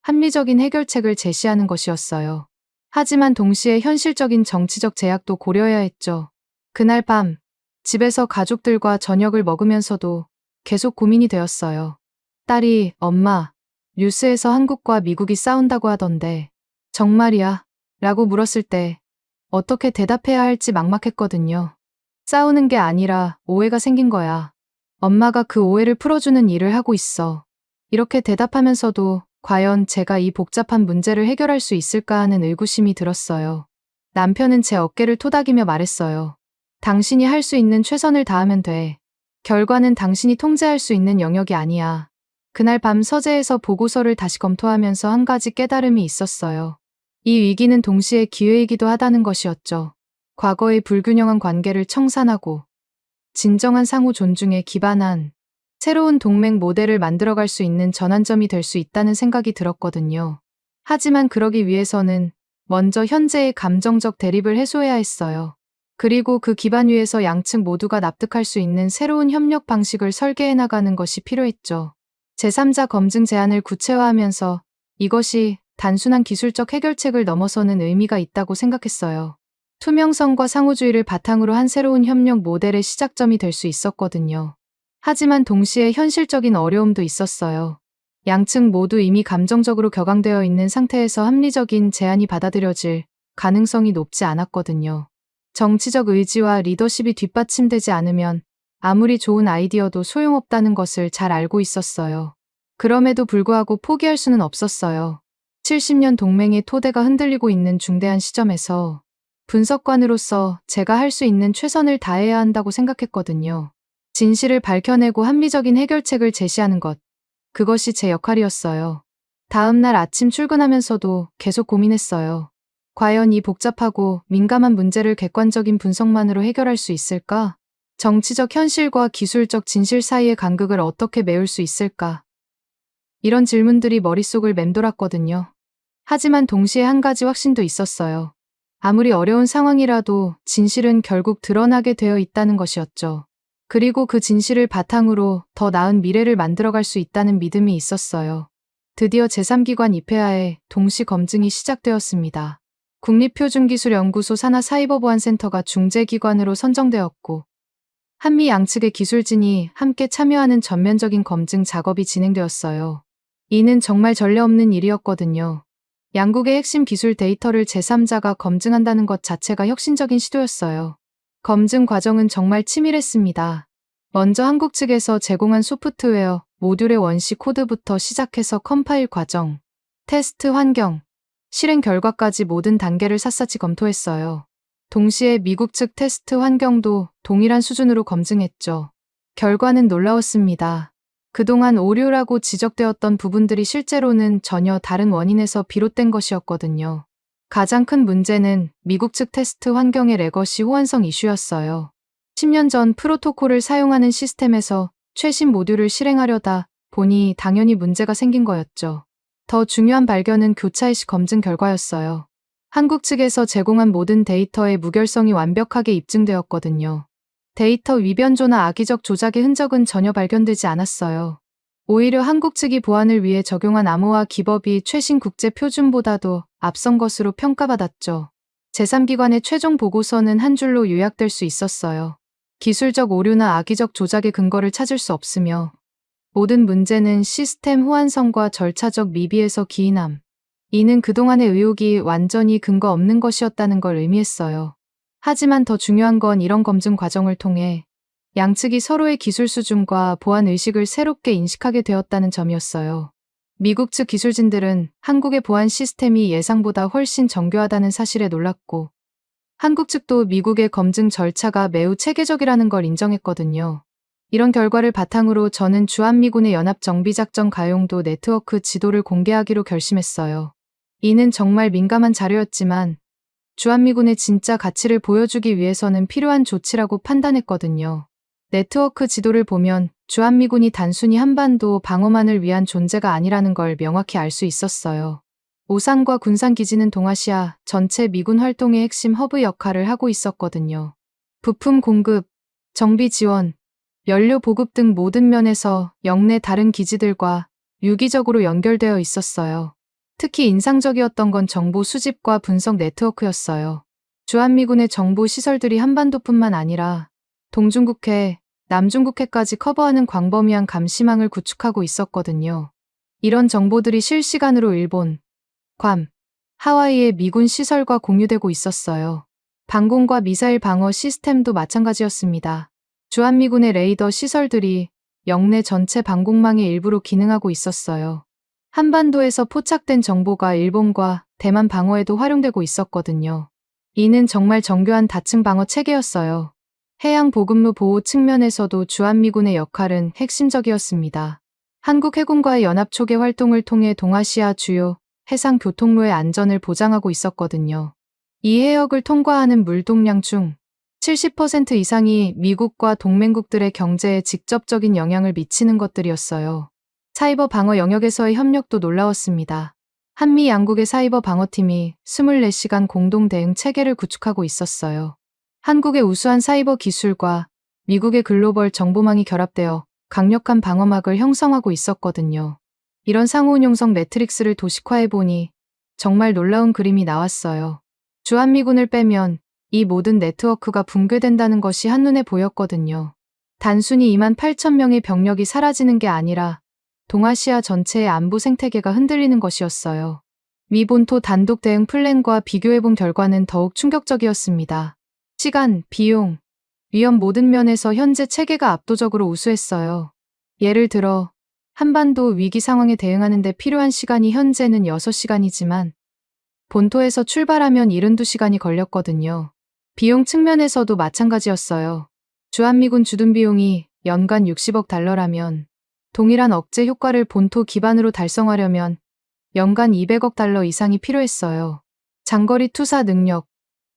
합리적인 해결책을 제시하는 것이었어요. 하지만 동시에 현실적인 정치적 제약도 고려해야 했죠. 그날 밤, 집에서 가족들과 저녁을 먹으면서도 계속 고민이 되었어요. 딸이, 엄마, 뉴스에서 한국과 미국이 싸운다고 하던데, 정말이야? 라고 물었을 때, 어떻게 대답해야 할지 막막했거든요. 싸우는 게 아니라 오해가 생긴 거야. 엄마가 그 오해를 풀어주는 일을 하고 있어. 이렇게 대답하면서도 과연 제가 이 복잡한 문제를 해결할 수 있을까 하는 의구심이 들었어요. 남편은 제 어깨를 토닥이며 말했어요. 당신이 할 수 있는 최선을 다하면 돼. 결과는 당신이 통제할 수 있는 영역이 아니야. 그날 밤 서재에서 보고서를 다시 검토하면서 한 가지 깨달음이 있었어요. 이 위기는 동시에 기회이기도 하다는 것이었죠. 과거의 불균형한 관계를 청산하고 진정한 상호 존중에 기반한 새로운 동맹 모델을 만들어갈 수 있는 전환점이 될 수 있다는 생각이 들었거든요. 하지만 그러기 위해서는 먼저 현재의 감정적 대립을 해소해야 했어요. 그리고 그 기반 위에서 양측 모두가 납득할 수 있는 새로운 협력 방식을 설계해 나가는 것이 필요했죠. 제3자 검증 제안을 구체화하면서 이것이 단순한 기술적 해결책을 넘어서는 의미가 있다고 생각했어요. 투명성과 상호주의를 바탕으로 한 새로운 협력 모델의 시작점이 될 수 있었거든요. 하지만 동시에 현실적인 어려움도 있었어요. 양측 모두 이미 감정적으로 격앙되어 있는 상태에서 합리적인 제안이 받아들여질 가능성이 높지 않았거든요. 정치적 의지와 리더십이 뒷받침되지 않으면 아무리 좋은 아이디어도 소용없다는 것을 잘 알고 있었어요. 그럼에도 불구하고 포기할 수는 없었어요. 70년 동맹의 토대가 흔들리고 있는 중대한 시점에서 분석관으로서 제가 할 수 있는 최선을 다해야 한다고 생각했거든요. 진실을 밝혀내고 합리적인 해결책을 제시하는 것. 그것이 제 역할이었어요. 다음 날 아침 출근하면서도 계속 고민했어요. 과연 이 복잡하고 민감한 문제를 객관적인 분석만으로 해결할 수 있을까? 정치적 현실과 기술적 진실 사이의 간극을 어떻게 메울 수 있을까? 이런 질문들이 머릿속을 맴돌았거든요. 하지만 동시에 한 가지 확신도 있었어요. 아무리 어려운 상황이라도 진실은 결국 드러나게 되어 있다는 것이었죠. 그리고 그 진실을 바탕으로 더 나은 미래를 만들어갈 수 있다는 믿음이 있었어요. 드디어 제3기관 입회하에 동시 검증이 시작되었습니다. 국립표준기술연구소 산하사이버보안센터가 중재기관으로 선정되었고 한미 양측의 기술진이 함께 참여하는 전면적인 검증 작업이 진행되었어요. 이는 정말 전례 없는 일이었거든요. 양국의 핵심 기술 데이터를 제3자가 검증한다는 것 자체가 혁신적인 시도였어요. 검증 과정은 정말 치밀했습니다. 먼저 한국 측에서 제공한 소프트웨어, 모듈의 원시 코드부터 시작해서 컴파일 과정, 테스트 환경, 실행 결과까지 모든 단계를 샅샅이 검토했어요. 동시에 미국 측 테스트 환경도 동일한 수준으로 검증했죠. 결과는 놀라웠습니다. 그동안 오류라고 지적되었던 부분들이 실제로는 전혀 다른 원인에서 비롯된 것이었거든요. 가장 큰 문제는 미국 측 테스트 환경의 레거시 호환성 이슈였어요. 10년 전 프로토콜을 사용하는 시스템에서 최신 모듈을 실행하려다 보니 당연히 문제가 생긴 거였죠. 더 중요한 발견은 교차 시 검증 결과였어요. 한국 측에서 제공한 모든 데이터의 무결성이 완벽하게 입증되었거든요. 데이터 위변조나 악의적 조작의 흔적은 전혀 발견되지 않았어요. 오히려 한국 측이 보안을 위해 적용한 암호화 기법이 최신 국제 표준보다도 앞선 것으로 평가받았죠. 제3기관의 최종 보고서는 한 줄로 요약될 수 있었어요. 기술적 오류나 악의적 조작의 근거를 찾을 수 없으며 모든 문제는 시스템 호환성과 절차적 미비에서 기인함. 이는 그동안의 의혹이 완전히 근거 없는 것이었다는 걸 의미했어요. 하지만 더 중요한 건 이런 검증 과정을 통해 양측이 서로의 기술 수준과 보안 의식을 새롭게 인식하게 되었다는 점이었어요. 미국 측 기술진들은 한국의 보안 시스템이 예상보다 훨씬 정교하다는 사실에 놀랐고, 한국 측도 미국의 검증 절차가 매우 체계적이라는 걸 인정했거든요. 이런 결과를 바탕으로 저는 주한미군의 연합정비작전 가용도 네트워크 지도를 공개하기로 결심했어요. 이는 정말 민감한 자료였지만 주한미군의 진짜 가치를 보여주기 위해서는 필요한 조치라고 판단했거든요. 네트워크 지도를 보면 주한미군이 단순히 한반도 방어만을 위한 존재가 아니라는 걸 명확히 알 수 있었어요. 오산과 군산기지는 동아시아 전체 미군 활동의 핵심 허브 역할을 하고 있었거든요. 부품 공급, 정비 지원, 연료 보급 등 모든 면에서 영내 다른 기지들과 유기적으로 연결되어 있었어요. 특히 인상적이었던 건 정보 수집과 분석 네트워크였어요. 주한미군의 정보 시설들이 한반도뿐만 아니라 동중국해, 남중국해까지 커버하는 광범위한 감시망을 구축하고 있었거든요. 이런 정보들이 실시간으로 일본, 괌, 하와이의 미군 시설과 공유되고 있었어요. 방공과 미사일 방어 시스템도 마찬가지였습니다. 주한미군의 레이더 시설들이 영내 전체 방공망의 일부로 기능하고 있었어요. 한반도에서 포착된 정보가 일본과 대만 방어에도 활용되고 있었거든요. 이는 정말 정교한 다층 방어 체계였어요. 해양 보급로 보호 측면에서도 주한미군의 역할은 핵심적이었습니다. 한국 해군과의 연합 초계 활동을 통해 동아시아 주요 해상 교통로의 안전을 보장하고 있었거든요. 이 해역을 통과하는 물동량 중 70% 이상이 미국과 동맹국들의 경제에 직접적인 영향을 미치는 것들이었어요. 사이버 방어 영역에서의 협력도 놀라웠습니다. 한미 양국의 사이버 방어팀이 24시간 공동 대응 체계를 구축하고 있었어요. 한국의 우수한 사이버 기술과 미국의 글로벌 정보망이 결합되어 강력한 방어막을 형성하고 있었거든요. 이런 상호운용성 매트릭스를 도식화해보니 정말 놀라운 그림이 나왔어요. 주한미군을 빼면 이 모든 네트워크가 붕괴된다는 것이 한눈에 보였거든요. 단순히 28,000명의 병력이 사라지는 게 아니라 동아시아 전체의 안보 생태계가 흔들리는 것이었어요. 미 본토 단독 대응 플랜과 비교해본 결과는 더욱 충격적이었습니다. 시간, 비용, 위험 모든 면에서 현재 체계가 압도적으로 우수했어요. 예를 들어 한반도 위기 상황에 대응하는 데 필요한 시간이 현재는 6시간이지만 본토에서 출발하면 72시간이 걸렸거든요. 비용 측면에서도 마찬가지였어요. 주한미군 주둔 비용이 연간 60억 달러라면 동일한 억제 효과를 본토 기반으로 달성하려면 연간 200억 달러 이상이 필요했어요. 장거리 투사 능력,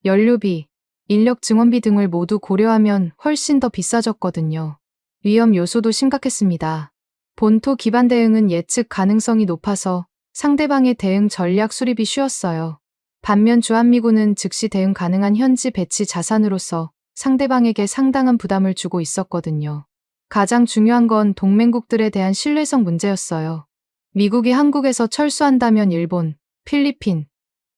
연료비, 인력 증원비 등을 모두 고려하면 훨씬 더 비싸졌거든요. 위험 요소도 심각했습니다. 본토 기반 대응은 예측 가능성이 높아서 상대방의 대응 전략 수립이 쉬웠어요. 반면 주한미군은 즉시 대응 가능한 현지 배치 자산으로서 상대방에게 상당한 부담을 주고 있었거든요. 가장 중요한 건 동맹국들에 대한 신뢰성 문제였어요. 미국이 한국에서 철수한다면 일본, 필리핀,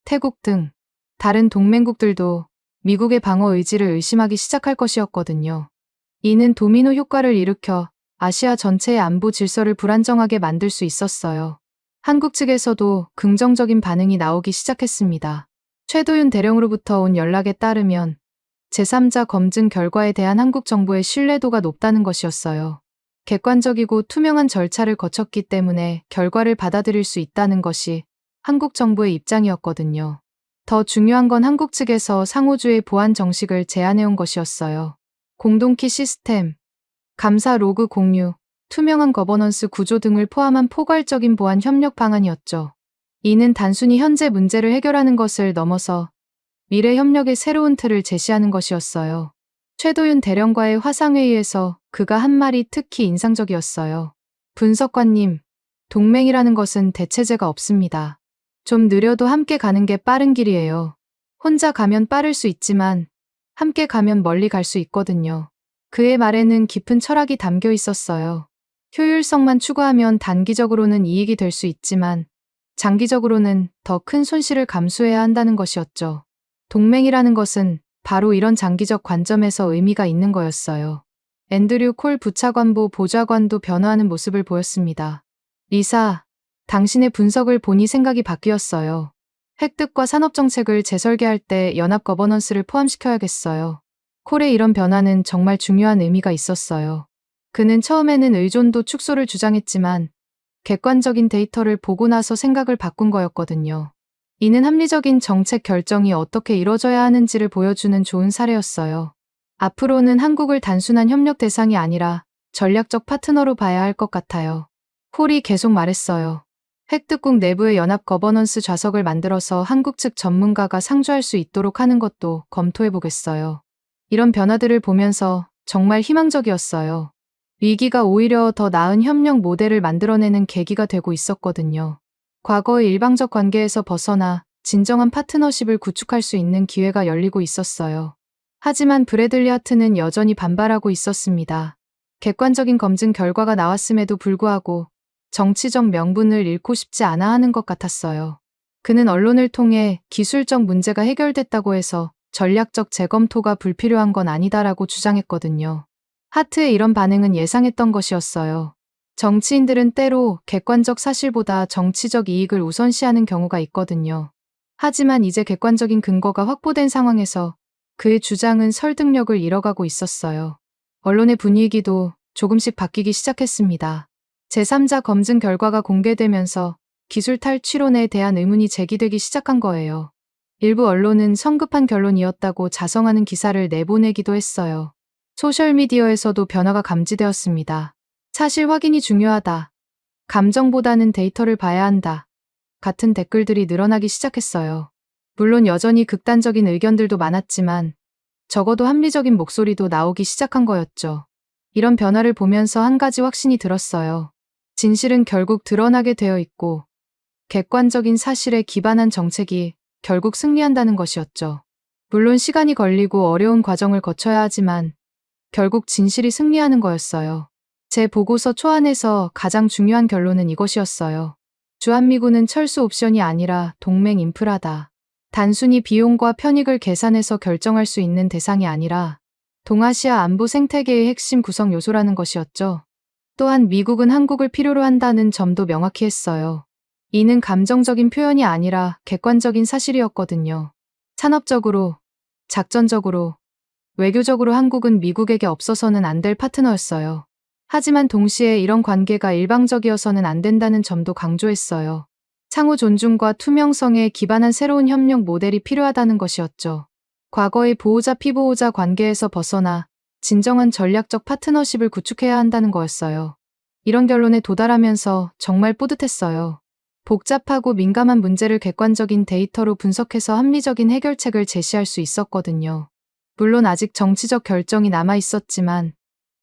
태국 등 다른 동맹국들도 미국의 방어 의지를 의심하기 시작할 것이었거든요. 이는 도미노 효과를 일으켜 아시아 전체의 안보 질서를 불안정하게 만들 수 있었어요. 한국 측에서도 긍정적인 반응이 나오기 시작했습니다. 최도윤 대령으로부터 온 연락에 따르면 제3자 검증 결과에 대한 한국 정부의 신뢰도가 높다는 것이었어요. 객관적이고 투명한 절차를 거쳤기 때문에 결과를 받아들일 수 있다는 것이 한국 정부의 입장이었거든요. 더 중요한 건 한국 측에서 상호주의 보안 정식을 제안해온 것이었어요. 공동키 시스템, 감사 로그 공유, 투명한 거버넌스 구조 등을 포함한 포괄적인 보안 협력 방안이었죠. 이는 단순히 현재 문제를 해결하는 것을 넘어서 미래 협력의 새로운 틀을 제시하는 것이었어요. 최도윤 대령과의 화상회의에서 그가 한 말이 특히 인상적이었어요. 분석관님, 동맹이라는 것은 대체제가 없습니다. 좀 느려도 함께 가는 게 빠른 길이에요. 혼자 가면 빠를 수 있지만 함께 가면 멀리 갈 수 있거든요. 그의 말에는 깊은 철학이 담겨 있었어요. 효율성만 추구하면 단기적으로는 이익이 될 수 있지만 장기적으로는 더 큰 손실을 감수해야 한다는 것이었죠. 동맹이라는 것은 바로 이런 장기적 관점에서 의미가 있는 거였어요. 앤드류 콜 부차관보 보좌관도 변화하는 모습을 보였습니다. 리사, 당신의 분석을 보니 생각이 바뀌었어요. 획득과 산업정책을 재설계할 때 연합 거버넌스를 포함시켜야겠어요. 콜의 이런 변화는 정말 중요한 의미가 있었어요. 그는 처음에는 의존도 축소를 주장했지만 객관적인 데이터를 보고 나서 생각을 바꾼 거였거든요. 이는 합리적인 정책 결정이 어떻게 이뤄져야 하는지를 보여주는 좋은 사례였어요. 앞으로는 한국을 단순한 협력 대상이 아니라 전략적 파트너로 봐야 할 것 같아요. 콜이 계속 말했어요. 획득국 내부의 연합 거버넌스 좌석을 만들어서 한국 측 전문가가 상주할 수 있도록 하는 것도 검토해 보겠어요. 이런 변화들을 보면서 정말 희망적이었어요. 위기가 오히려 더 나은 협력 모델을 만들어내는 계기가 되고 있었거든요. 과거의 일방적 관계에서 벗어나 진정한 파트너십을 구축할 수 있는 기회가 열리고 있었어요. 하지만 브래들리 하트는 여전히 반발하고 있었습니다. 객관적인 검증 결과가 나왔음에도 불구하고 정치적 명분을 잃고 싶지 않아 하는 것 같았어요. 그는 언론을 통해 기술적 문제가 해결됐다고 해서 전략적 재검토가 불필요한 건 아니다라고 주장했거든요. 하트의 이런 반응은 예상했던 것이었어요. 정치인들은 때로 객관적 사실보다 정치적 이익을 우선시하는 경우가 있거든요. 하지만 이제 객관적인 근거가 확보된 상황에서 그의 주장은 설득력을 잃어가고 있었어요. 언론의 분위기도 조금씩 바뀌기 시작했습니다. 제3자 검증 결과가 공개되면서 기술 탈취론에 대한 의문이 제기되기 시작한 거예요. 일부 언론은 성급한 결론이었다고 자성하는 기사를 내보내기도 했어요. 소셜미디어에서도 변화가 감지되었습니다. 사실 확인이 중요하다. 감정보다는 데이터를 봐야 한다. 같은 댓글들이 늘어나기 시작했어요. 물론 여전히 극단적인 의견들도 많았지만 적어도 합리적인 목소리도 나오기 시작한 거였죠. 이런 변화를 보면서 한 가지 확신이 들었어요. 진실은 결국 드러나게 되어 있고 객관적인 사실에 기반한 정책이 결국 승리한다는 것이었죠. 물론 시간이 걸리고 어려운 과정을 거쳐야 하지만 결국 진실이 승리하는 거였어요. 제 보고서 초안에서 가장 중요한 결론은 이것이었어요. 주한미군은 철수 옵션이 아니라 동맹 인프라다. 단순히 비용과 편익을 계산해서 결정할 수 있는 대상이 아니라 동아시아 안보 생태계의 핵심 구성 요소라는 것이었죠. 또한 미국은 한국을 필요로 한다는 점도 명확히 했어요. 이는 감정적인 표현이 아니라 객관적인 사실이었거든요. 산업적으로, 작전적으로, 외교적으로 한국은 미국에게 없어서는 안 될 파트너였어요. 하지만 동시에 이런 관계가 일방적이어서는 안 된다는 점도 강조했어요. 상호 존중과 투명성에 기반한 새로운 협력 모델이 필요하다는 것이었죠. 과거의 보호자 피보호자 관계에서 벗어나 진정한 전략적 파트너십을 구축해야 한다는 거였어요. 이런 결론에 도달하면서 정말 뿌듯했어요. 복잡하고 민감한 문제를 객관적인 데이터로 분석해서 합리적인 해결책을 제시할 수 있었거든요. 물론 아직 정치적 결정이 남아 있었지만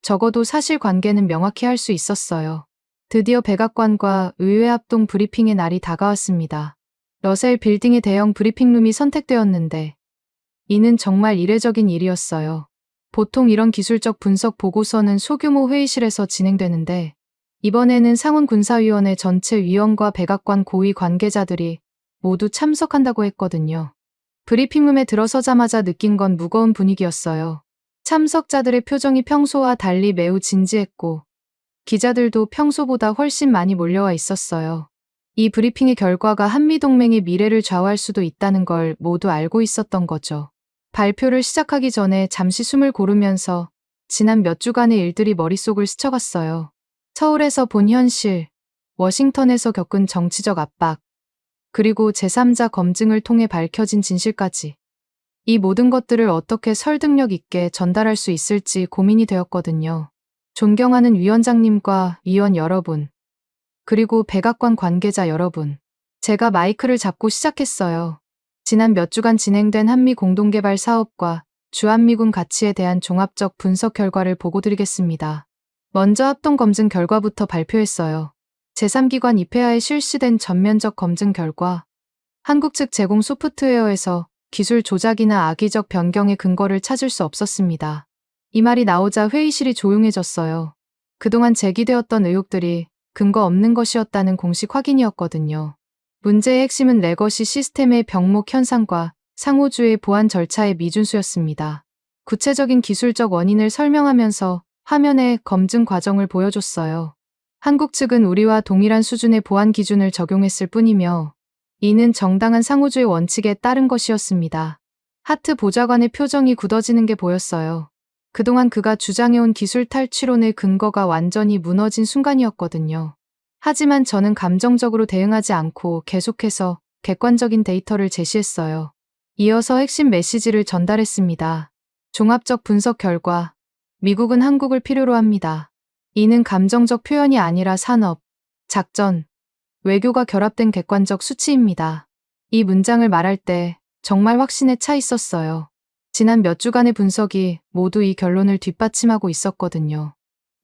적어도 사실관계는 명확히 할 수 있었어요. 드디어 백악관과 의회 합동 브리핑의 날이 다가왔습니다. 러셀 빌딩의 대형 브리핑룸이 선택되었는데 이는 정말 이례적인 일이었어요. 보통 이런 기술적 분석 보고서는 소규모 회의실에서 진행되는데 이번에는 상원군사위원회 전체 위원과 백악관 고위 관계자들이 모두 참석한다고 했거든요. 브리핑룸에 들어서자마자 느낀 건 무거운 분위기였어요. 참석자들의 표정이 평소와 달리 매우 진지했고 기자들도 평소보다 훨씬 많이 몰려와 있었어요. 이 브리핑의 결과가 한미동맹의 미래를 좌우할 수도 있다는 걸 모두 알고 있었던 거죠. 발표를 시작하기 전에 잠시 숨을 고르면서 지난 몇 주간의 일들이 머릿속을 스쳐갔어요. 서울에서 본 현실, 워싱턴에서 겪은 정치적 압박, 그리고 제3자 검증을 통해 밝혀진 진실까지. 이 모든 것들을 어떻게 설득력 있게 전달할 수 있을지 고민이 되었거든요. 존경하는 위원장님과 위원 여러분, 그리고 백악관 관계자 여러분. 제가 마이크를 잡고 시작했어요. 지난 몇 주간 진행된 한미 공동개발 사업과 주한미군 가치에 대한 종합적 분석 결과를 보고드리겠습니다. 먼저 합동 검증 결과부터 발표했어요. 제3기관 이페아에 실시된 전면적 검증 결과, 한국 측 제공 소프트웨어에서 기술 조작이나 악의적 변경의 근거를 찾을 수 없었습니다. 이 말이 나오자 회의실이 조용해졌어요. 그동안 제기되었던 의혹들이 근거 없는 것이었다는 공식 확인이었거든요. 문제의 핵심은 레거시 시스템의 병목 현상과 상호주의 보안 절차의 미준수였습니다. 구체적인 기술적 원인을 설명하면서 화면에 검증 과정을 보여줬어요. 한국 측은 우리와 동일한 수준의 보안 기준을 적용했을 뿐이며 이는 정당한 상호주의 원칙에 따른 것이었습니다. 하트 보좌관의 표정이 굳어지는 게 보였어요. 그동안 그가 주장해온 기술 탈취론의 근거가 완전히 무너진 순간이었거든요. 하지만 저는 감정적으로 대응하지 않고 계속해서 객관적인 데이터를 제시했어요. 이어서 핵심 메시지를 전달했습니다. 종합적 분석 결과, 미국은 한국을 필요로 합니다. 이는 감정적 표현이 아니라 산업, 작전, 외교가 결합된 객관적 수치입니다. 이 문장을 말할 때 정말 확신에 차 있었어요. 지난 몇 주간의 분석이 모두 이 결론을 뒷받침하고 있었거든요.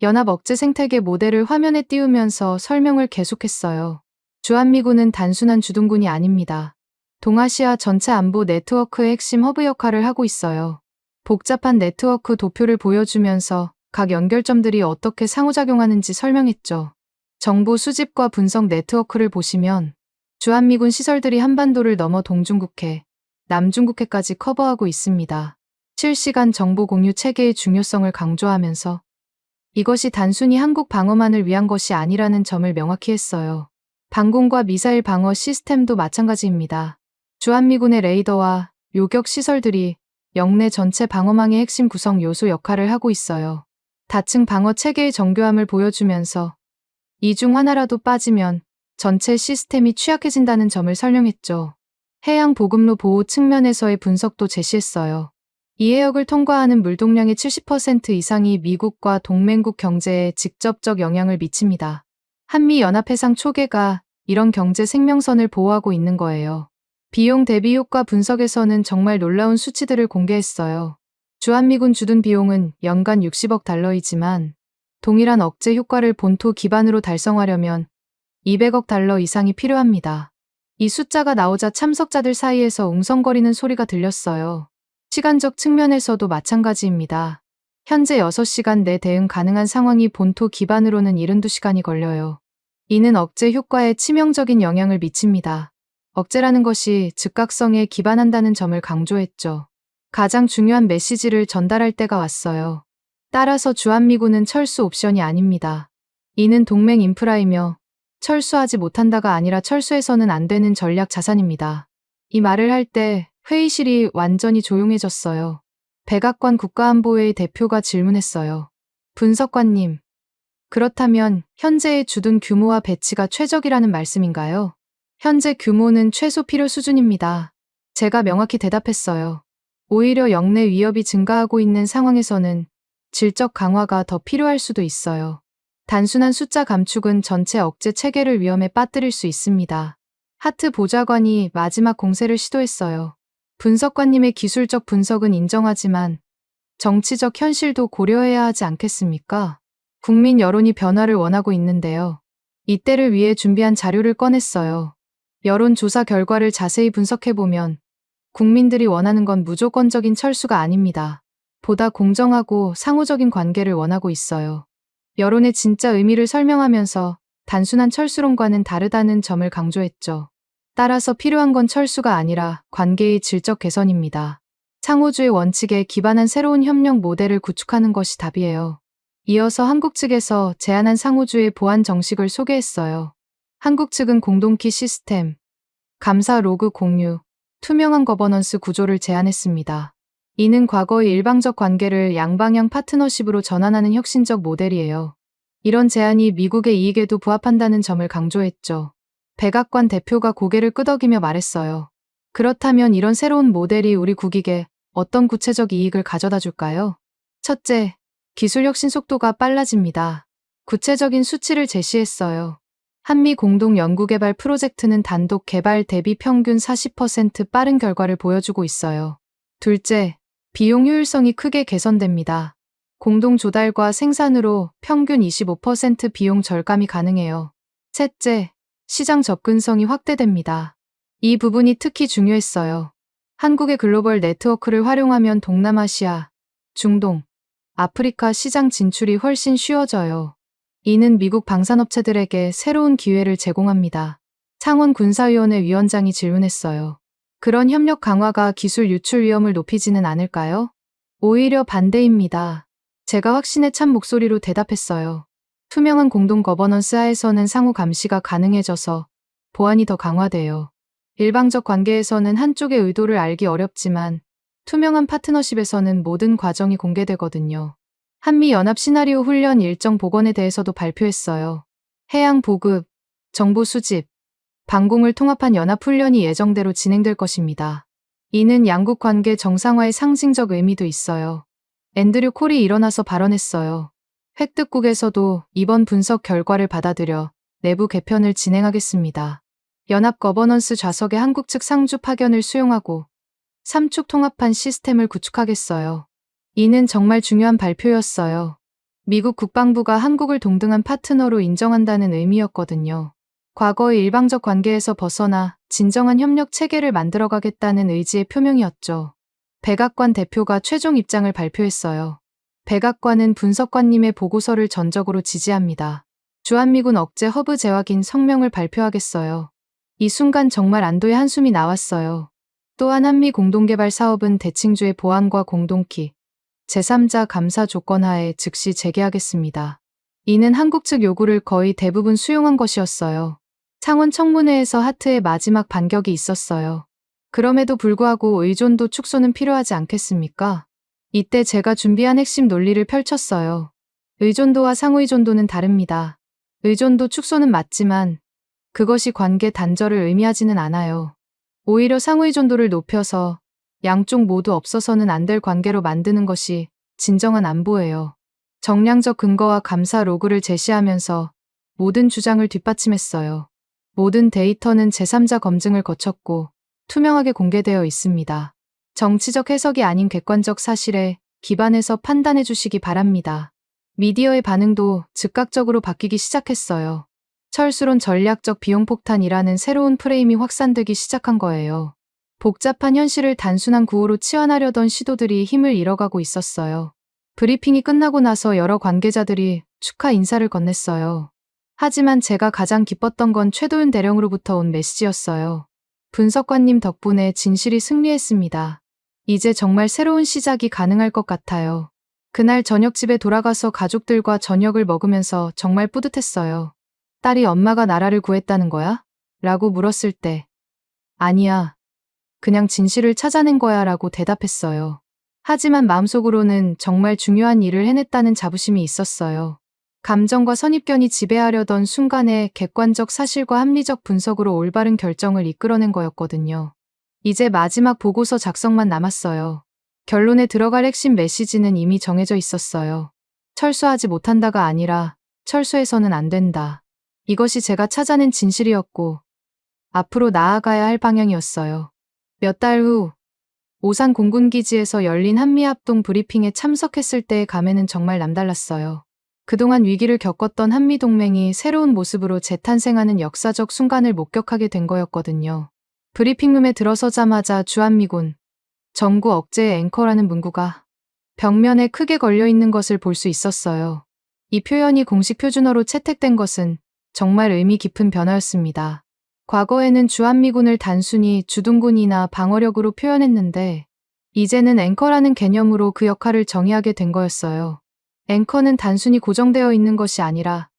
연합 억제 생태계 모델을 화면에 띄우면서 설명을 계속했어요. 주한미군은 단순한 주둔군이 아닙니다. 동아시아 전체 안보 네트워크의 핵심 허브 역할을 하고 있어요. 복잡한 네트워크 도표를 보여주면서 각 연결점들이 어떻게 상호작용하는지 설명했죠. 정보 수집과 분석 네트워크를 보시면 주한미군 시설들이 한반도를 넘어 동중국해, 남중국해까지 커버하고 있습니다. 실시간 정보 공유 체계의 중요성을 강조하면서 이것이 단순히 한국 방어만을 위한 것이 아니라는 점을 명확히 했어요. 방공과 미사일 방어 시스템도 마찬가지입니다. 주한미군의 레이더와 요격 시설들이 영내 전체 방어망의 핵심 구성 요소 역할을 하고 있어요. 다층 방어 체계의 정교함을 보여주면서 이 중 하나라도 빠지면 전체 시스템이 취약해진다는 점을 설명했죠. 해양 보급로 보호 측면에서의 분석도 제시했어요. 이 해역을 통과하는 물동량의 70% 이상이 미국과 동맹국 경제에 직접적 영향을 미칩니다. 한미연합해상 초계가 이런 경제 생명선을 보호하고 있는 거예요. 비용 대비 효과 분석에서는 정말 놀라운 수치들을 공개했어요. 주한미군 주둔 비용은 연간 60억 달러이지만 동일한 억제 효과를 본토 기반으로 달성하려면 200억 달러 이상이 필요합니다. 이 숫자가 나오자 참석자들 사이에서 웅성거리는 소리가 들렸어요. 시간적 측면에서도 마찬가지입니다. 현재 6시간 내 대응 가능한 상황이 본토 기반으로는 72시간이 걸려요. 이는 억제 효과에 치명적인 영향을 미칩니다. 억제라는 것이 즉각성에 기반한다는 점을 강조했죠. 가장 중요한 메시지를 전달할 때가 왔어요. 따라서 주한미군은 철수 옵션이 아닙니다. 이는 동맹 인프라이며 철수하지 못한다가 아니라 철수해서는 안 되는 전략 자산입니다. 이 말을 할 때 회의실이 완전히 조용해졌어요. 백악관 국가안보회의 대표가 질문했어요. 분석관님, 그렇다면 현재의 주둔 규모와 배치가 최적이라는 말씀인가요? 현재 규모는 최소 필요 수준입니다. 제가 명확히 대답했어요. 오히려 영내 위협이 증가하고 있는 상황에서는 질적 강화가 더 필요할 수도 있어요. 단순한 숫자 감축은 전체 억제 체계를 위험에 빠뜨릴 수 있습니다. 하트 보좌관이 마지막 공세를 시도했어요. 분석관님의 기술적 분석은 인정하지만 정치적 현실도 고려해야 하지 않겠습니까? 국민 여론이 변화를 원하고 있는데요. 이때를 위해 준비한 자료를 꺼냈어요. 여론조사 결과를 자세히 분석해보면 국민들이 원하는 건 무조건적인 철수가 아닙니다. 보다 공정하고 상호적인 관계를 원하고 있어요. 여론의 진짜 의미를 설명하면서 단순한 철수론과는 다르다는 점을 강조했죠. 따라서 필요한 건 철수가 아니라 관계의 질적 개선입니다. 상호주의 원칙에 기반한 새로운 협력 모델을 구축하는 것이 답이에요. 이어서 한국 측에서 제안한 상호주의 보안 정식을 소개했어요. 한국 측은 공동키 시스템, 감사 로그 공유, 투명한 거버넌스 구조를 제안했습니다. 이는 과거의 일방적 관계를 양방향 파트너십으로 전환하는 혁신적 모델이에요. 이런 제안이 미국의 이익에도 부합한다는 점을 강조했죠. 백악관 대표가 고개를 끄덕이며 말했어요. 그렇다면 이런 새로운 모델이 우리 국익에 어떤 구체적 이익을 가져다 줄까요? 첫째, 기술 혁신 속도가 빨라집니다. 구체적인 수치를 제시했어요. 한미 공동 연구개발 프로젝트는 단독 개발 대비 평균 40% 빠른 결과를 보여주고 있어요. 둘째, 비용 효율성이 크게 개선됩니다. 공동 조달과 생산으로 평균 25% 비용 절감이 가능해요. 셋째, 시장 접근성이 확대됩니다. 이 부분이 특히 중요했어요. 한국의 글로벌 네트워크를 활용하면 동남아시아, 중동, 아프리카 시장 진출이 훨씬 쉬워져요. 이는 미국 방산업체들에게 새로운 기회를 제공합니다. 창원 군사위원회 위원장이 질문했어요. 그런 협력 강화가 기술 유출 위험을 높이지는 않을까요? 오히려 반대입니다. 제가 확신에 찬 목소리로 대답했어요. 투명한 공동 거버넌스 하에서는 상호 감시가 가능해져서 보안이 더 강화돼요. 일방적 관계에서는 한쪽의 의도를 알기 어렵지만 투명한 파트너십에서는 모든 과정이 공개되거든요. 한미연합 시나리오 훈련 일정 복원에 대해서도 발표했어요. 해양 보급, 정보 수집, 방공을 통합한 연합훈련이 예정대로 진행될 것입니다. 이는 양국 관계 정상화의 상징적 의미도 있어요. 앤드류 콜이 일어나서 발언했어요. 획득국에서도 이번 분석 결과를 받아들여 내부 개편을 진행하겠습니다. 연합 거버넌스 좌석에 한국 측 상주 파견을 수용하고 삼축 통합한 시스템을 구축하겠어요. 이는 정말 중요한 발표였어요. 미국 국방부가 한국을 동등한 파트너로 인정한다는 의미였거든요. 과거의 일방적 관계에서 벗어나 진정한 협력 체계를 만들어가겠다는 의지의 표명이었죠. 백악관 대표가 최종 입장을 발표했어요. 백악관은 분석관님의 보고서를 전적으로 지지합니다. 주한미군 억제 허브 재확인 성명을 발표하겠어요. 이 순간 정말 안도의 한숨이 나왔어요. 또한 한미 공동개발 사업은 대칭주의 보안과 공동키, 제3자 감사 조건 하에 즉시 재개하겠습니다. 이는 한국 측 요구를 거의 대부분 수용한 것이었어요. 창원 청문회에서 하트의 마지막 반격이 있었어요. 그럼에도 불구하고 의존도 축소는 필요하지 않겠습니까? 이때 제가 준비한 핵심 논리를 펼쳤어요. 의존도와 상호의존도는 다릅니다. 의존도 축소는 맞지만 그것이 관계 단절을 의미하지는 않아요. 오히려 상호의존도를 높여서 양쪽 모두 없어서는 안 될 관계로 만드는 것이 진정한 안보예요. 정량적 근거와 감사 로그를 제시하면서 모든 주장을 뒷받침했어요. 모든 데이터는 제3자 검증을 거쳤고 투명하게 공개되어 있습니다. 정치적 해석이 아닌 객관적 사실에 기반해서 판단해 주시기 바랍니다. 미디어의 반응도 즉각적으로 바뀌기 시작했어요. 철수론 전략적 비용폭탄이라는 새로운 프레임이 확산되기 시작한 거예요. 복잡한 현실을 단순한 구호로 치환하려던 시도들이 힘을 잃어가고 있었어요. 브리핑이 끝나고 나서 여러 관계자들이 축하 인사를 건넸어요. 하지만 제가 가장 기뻤던 건 최도윤 대령으로부터 온 메시지였어요. 분석관님 덕분에 진실이 승리했습니다. 이제 정말 새로운 시작이 가능할 것 같아요. 그날 저녁 집에 돌아가서 가족들과 저녁을 먹으면서 정말 뿌듯했어요. 딸이 엄마가 나라를 구했다는 거야? 라고 물었을 때 아니야. 그냥 진실을 찾아낸 거야 라고 대답했어요. 하지만 마음속으로는 정말 중요한 일을 해냈다는 자부심이 있었어요. 감정과 선입견이 지배하려던 순간에 객관적 사실과 합리적 분석으로 올바른 결정을 이끌어낸 거였거든요. 이제 마지막 보고서 작성만 남았어요. 결론에 들어갈 핵심 메시지는 이미 정해져 있었어요. 철수하지 못한다가 아니라 철수해서는 안 된다. 이것이 제가 찾아낸 진실이었고 앞으로 나아가야 할 방향이었어요. 몇 달 후 오산 공군기지에서 열린 한미합동 브리핑에 참석했을 때의 감회는 정말 남달랐어요. 그동안 위기를 겪었던 한미동맹이 새로운 모습으로 재탄생하는 역사적 순간을 목격하게 된 거였거든요. 브리핑룸에 들어서자마자 주한미군 정구 억제의 앵커라는 문구가 벽면에 크게 걸려있는 것을 볼 수 있었어요. 이 표현이 공식 표준어로 채택된 것은 정말 의미 깊은 변화였습니다. 과거에는 주한미군을 단순히 주둔군이나 방어력으로 표현했는데 이제는 앵커라는 개념으로 그 역할을 정의하게 된 거였어요. 앵커는 단순히 고정되어 있는 것이 아니라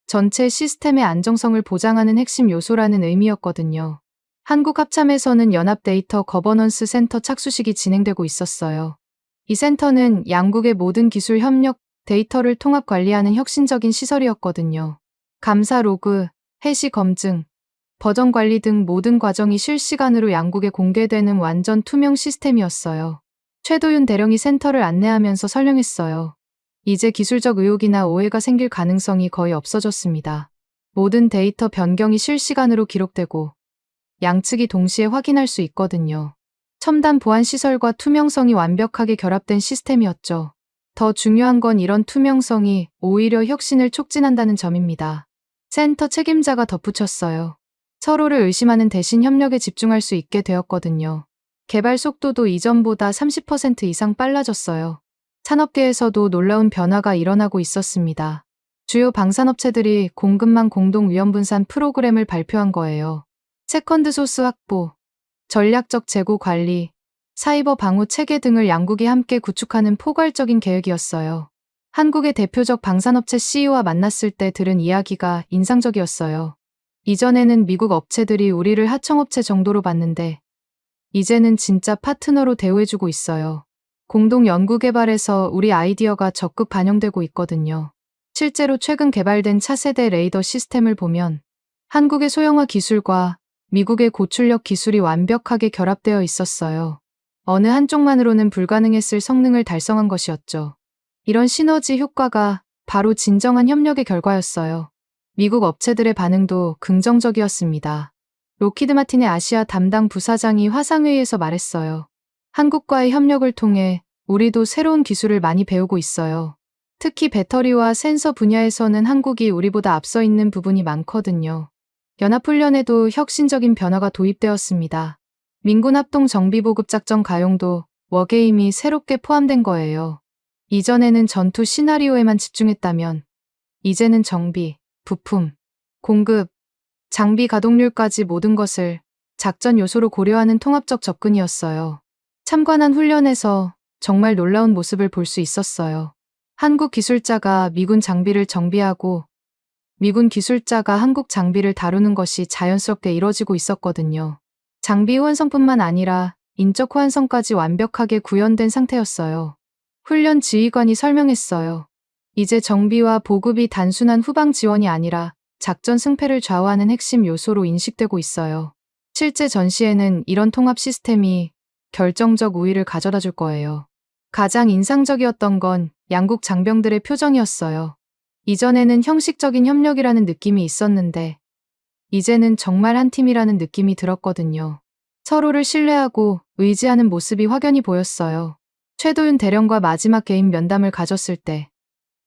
전체 시스템의 안정성을 보장하는 핵심 요소라는 의미였거든요. 한국 합참에서는 연합 데이터 거버넌스 센터 착수식이 진행되고 있었어요. 이 센터는 양국의 모든 기술 협력 데이터를 통합 관리하는 혁신적인 시설이었거든요. 감사 로그, 해시 검증, 버전 관리 등 모든 과정이 실시간으로 양국에 공개되는 완전 투명 시스템이었어요. 최도윤 대령이 센터를 안내하면서 설명했어요. 이제 기술적 의혹이나 오해가 생길 가능성이 거의 없어졌습니다. 모든 데이터 변경이 실시간으로 기록되고 양측이 동시에 확인할 수 있거든요. 첨단 보안 시설과 투명성이 완벽하게 결합된 시스템이었죠. 더 중요한 건 이런 투명성이 오히려 혁신을 촉진한다는 점입니다. 센터 책임자가 덧붙였어요. 서로를 의심하는 대신 협력에 집중할 수 있게 되었거든요. 개발 속도도 이전보다 30% 이상 빨라졌어요. 산업계에서도 놀라운 변화가 일어나고 있었습니다. 주요 방산업체들이 공급망 공동 위험분산 프로그램을 발표한 거예요. 세컨드 소스 확보, 전략적 재고 관리, 사이버 방호 체계 등을 양국이 함께 구축하는 포괄적인 계획이었어요. 한국의 대표적 방산업체 CEO와 만났을 때 들은 이야기가 인상적이었어요. 이전에는 미국 업체들이 우리를 하청업체 정도로 봤는데 이제는 진짜 파트너로 대우해주고 있어요. 공동 연구개발에서 우리 아이디어가 적극 반영되고 있거든요. 실제로 최근 개발된 차세대 레이더 시스템을 보면 한국의 소형화 기술과 미국의 고출력 기술이 완벽하게 결합되어 있었어요. 어느 한쪽만으로는 불가능했을 성능을 달성한 것이었죠. 이런 시너지 효과가 바로 진정한 협력의 결과였어요. 미국 업체들의 반응도 긍정적이었습니다. 로키드 마틴의 아시아 담당 부사장이 화상회의에서 말했어요. 한국과의 협력을 통해 우리도 새로운 기술을 많이 배우고 있어요. 특히 배터리와 센서 분야에서는 한국이 우리보다 앞서 있는 부분이 많거든요. 연합훈련에도 혁신적인 변화가 도입되었습니다. 민군합동 정비보급작전 가용도 워게임이 새롭게 포함된 거예요. 이전에는 전투 시나리오에만 집중했다면 이제는 정비, 부품, 공급, 장비 가동률까지 모든 것을 작전 요소로 고려하는 통합적 접근이었어요. 참관한 훈련에서 정말 놀라운 모습을 볼 수 있었어요. 한국 기술자가 미군 장비를 정비하고 미군 기술자가 한국 장비를 다루는 것이 자연스럽게 이뤄지고 있었거든요. 장비 호환성뿐만 아니라 인적 호환성까지 완벽하게 구현된 상태였어요. 훈련 지휘관이 설명했어요. 이제 정비와 보급이 단순한 후방 지원이 아니라 작전 승패를 좌우하는 핵심 요소로 인식되고 있어요. 실제 전시에는 이런 통합 시스템이 결정적 우위를 가져다 줄 거예요. 가장 인상적이었던 건 양국 장병들의 표정이었어요. 이전에는 형식적인 협력이라는 느낌이 있었는데 이제는 정말 한 팀이라는 느낌이 들었거든요. 서로를 신뢰하고 의지하는 모습이 확연히 보였어요. 최도윤 대령과 마지막 개인 면담을 가졌을 때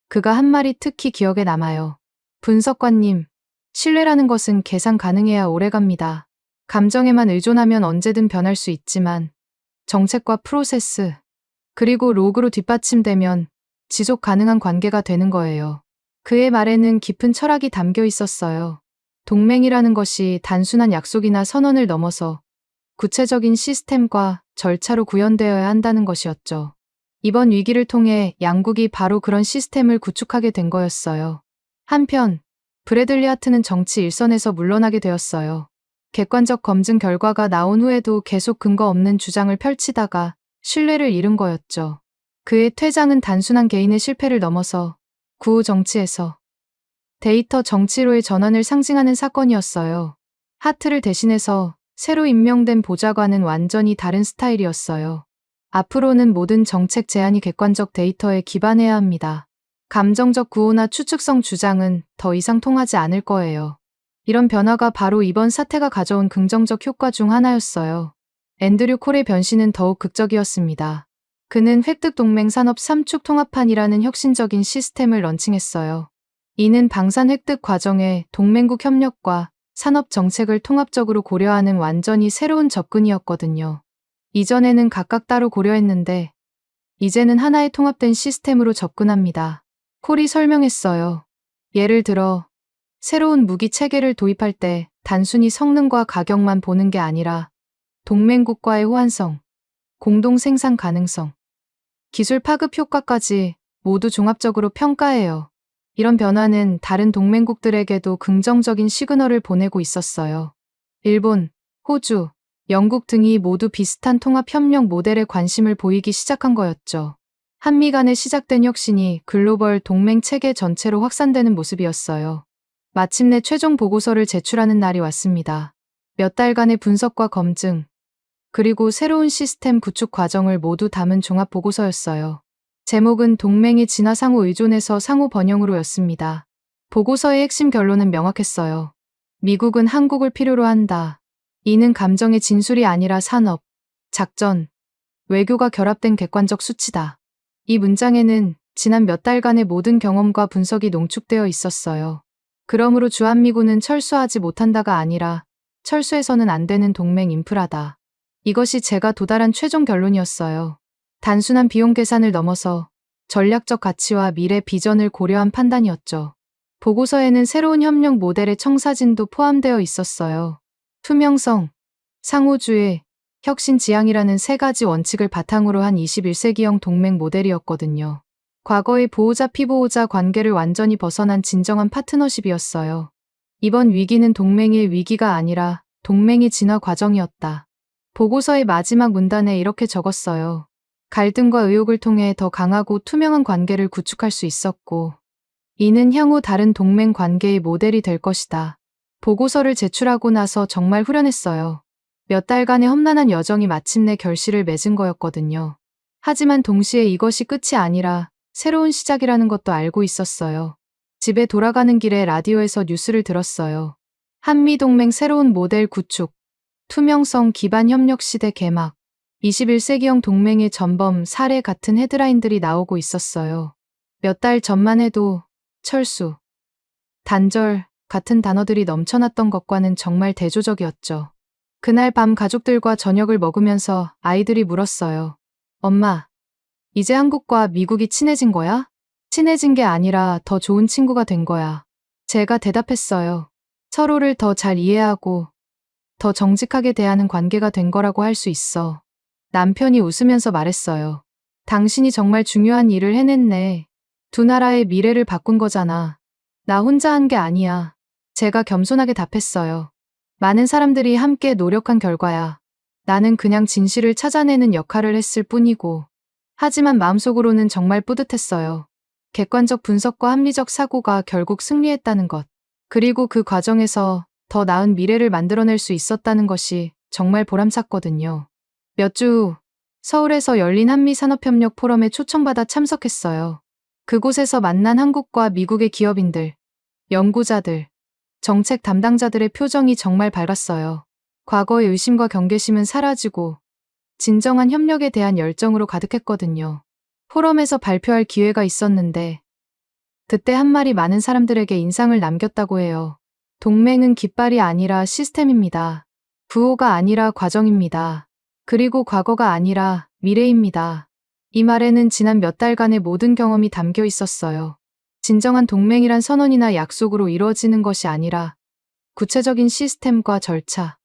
그가 한 말이 특히 기억에 남아요. 분석관님, 신뢰라는 것은 계산 가능해야 오래갑니다. 감정에만 의존하면 언제든 변할 수 있지만 정책과 프로세스, 그리고 로그로 뒷받침되면 지속 가능한 관계가 되는 거예요. 그의 말에는 깊은 철학이 담겨 있었어요. 동맹이라는 것이 단순한 약속이나 선언을 넘어서 구체적인 시스템과 절차로 구현되어야 한다는 것이었죠. 이번 위기를 통해 양국이 바로 그런 시스템을 구축하게 된 거였어요. 한편 브래들리 하트는 정치 일선에서 물러나게 되었어요. 객관적 검증 결과가 나온 후에도 계속 근거 없는 주장을 펼치다가 신뢰를 잃은 거였죠. 그의 퇴장은 단순한 개인의 실패를 넘어서 구호 정치에서 데이터 정치로의 전환을 상징하는 사건이었어요. 하트를 대신해서 새로 임명된 보좌관은 완전히 다른 스타일이었어요. 앞으로는 모든 정책 제안이 객관적 데이터에 기반해야 합니다. 감정적 구호나 추측성 주장은 더 이상 통하지 않을 거예요. 이런 변화가 바로 이번 사태가 가져온 긍정적 효과 중 하나였어요. 앤드류 콜의 변신은 더욱 극적이었습니다. 그는 획득 동맹 산업 3축 통합판이라는 혁신적인 시스템을 런칭했어요. 이는 방산 획득 과정에 동맹국 협력과 산업 정책을 통합적으로 고려하는 완전히 새로운 접근이었거든요. 이전에는 각각 따로 고려했는데 이제는 하나의 통합된 시스템으로 접근합니다. 콜이 설명했어요. 예를 들어 새로운 무기 체계를 도입할 때 단순히 성능과 가격만 보는 게 아니라 동맹국과의 호환성, 공동 생산 가능성, 기술 파급 효과까지 모두 종합적으로 평가해요. 이런 변화는 다른 동맹국들에게도 긍정적인 시그널을 보내고 있었어요. 일본, 호주, 영국 등이 모두 비슷한 통합협력 모델에 관심을 보이기 시작한 거였죠. 한미 간에 시작된 혁신이 글로벌 동맹 체계 전체로 확산되는 모습이었어요. 마침내 최종 보고서를 제출하는 날이 왔습니다. 몇 달간의 분석과 검증, 그리고 새로운 시스템 구축 과정을 모두 담은 종합 보고서였어요. 제목은 동맹이 진화 상호 의존에서 상호 번영으로였습니다. 보고서의 핵심 결론은 명확했어요. 미국은 한국을 필요로 한다. 이는 감정의 진술이 아니라 산업, 작전, 외교가 결합된 객관적 수치다. 이 문장에는 지난 몇 달간의 모든 경험과 분석이 농축되어 있었어요. 그러므로 주한미군은 철수하지 못한다가 아니라 철수해서는 안 되는 동맹 인프라다. 이것이 제가 도달한 최종 결론이었어요. 단순한 비용 계산을 넘어서 전략적 가치와 미래 비전을 고려한 판단이었죠. 보고서에는 새로운 협력 모델의 청사진도 포함되어 있었어요. 투명성, 상호주의, 혁신 지향이라는 세 가지 원칙을 바탕으로 한 21세기형 동맹 모델이었거든요. 과거의 보호자 피보호자 관계를 완전히 벗어난 진정한 파트너십이었어요. 이번 위기는 동맹의 위기가 아니라 동맹의 진화 과정이었다. 보고서의 마지막 문단에 이렇게 적었어요. 갈등과 의혹을 통해 더 강하고 투명한 관계를 구축할 수 있었고, 이는 향후 다른 동맹 관계의 모델이 될 것이다. 보고서를 제출하고 나서 정말 후련했어요. 몇 달간의 험난한 여정이 마침내 결실을 맺은 거였거든요. 하지만 동시에 이것이 끝이 아니라 새로운 시작이라는 것도 알고 있었어요. 집에 돌아가는 길에 라디오에서 뉴스를 들었어요. 한미동맹 새로운 모델 구축, 투명성 기반 협력 시대 개막, 21세기형 동맹의 전범 사례 같은 헤드라인들이 나오고 있었어요. 몇 달 전만 해도 철수, 단절 같은 단어들이 넘쳐났던 것과는 정말 대조적이었죠. 그날 밤 가족들과 저녁을 먹으면서 아이들이 물었어요. 엄마, 이제 한국과 미국이 친해진 거야? 친해진 게 아니라 더 좋은 친구가 된 거야. 제가 대답했어요. 서로를 더 잘 이해하고 더 정직하게 대하는 관계가 된 거라고 할 수 있어. 남편이 웃으면서 말했어요. 당신이 정말 중요한 일을 해냈네. 두 나라의 미래를 바꾼 거잖아. 나 혼자 한 게 아니야. 제가 겸손하게 답했어요. 많은 사람들이 함께 노력한 결과야. 나는 그냥 진실을 찾아내는 역할을 했을 뿐이고. 하지만 마음속으로는 정말 뿌듯했어요. 객관적 분석과 합리적 사고가 결국 승리했다는 것. 그리고 그 과정에서 더 나은 미래를 만들어낼 수 있었다는 것이 정말 보람찼거든요. 몇 주 후, 서울에서 열린 한미산업협력 포럼에 초청받아 참석했어요. 그곳에서 만난 한국과 미국의 기업인들, 연구자들, 정책 담당자들의 표정이 정말 밝았어요. 과거의 의심과 경계심은 사라지고 진정한 협력에 대한 열정으로 가득했거든요. 포럼에서 발표할 기회가 있었는데 그때 한 말이 많은 사람들에게 인상을 남겼다고 해요. 동맹은 깃발이 아니라 시스템입니다. 구호가 아니라 과정입니다. 그리고 과거가 아니라 미래입니다. 이 말에는 지난 몇 달간의 모든 경험이 담겨 있었어요. 진정한 동맹이란 선언이나 약속으로 이루어지는 것이 아니라 구체적인 시스템과 절차,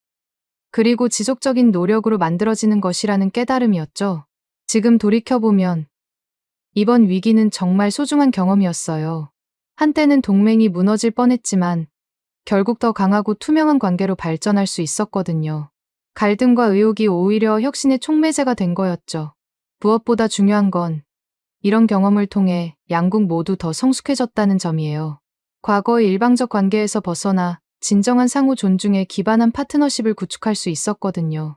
그리고 지속적인 노력으로 만들어지는 것이라는 깨달음이었죠. 지금 돌이켜보면 이번 위기는 정말 소중한 경험이었어요. 한때는 동맹이 무너질 뻔했지만 결국 더 강하고 투명한 관계로 발전할 수 있었거든요. 갈등과 의혹이 오히려 혁신의 촉매제가 된 거였죠. 무엇보다 중요한 건 이런 경험을 통해 양국 모두 더 성숙해졌다는 점이에요. 과거의 일방적 관계에서 벗어나 진정한 상호 존중에 기반한 파트너십을 구축할 수 있었거든요.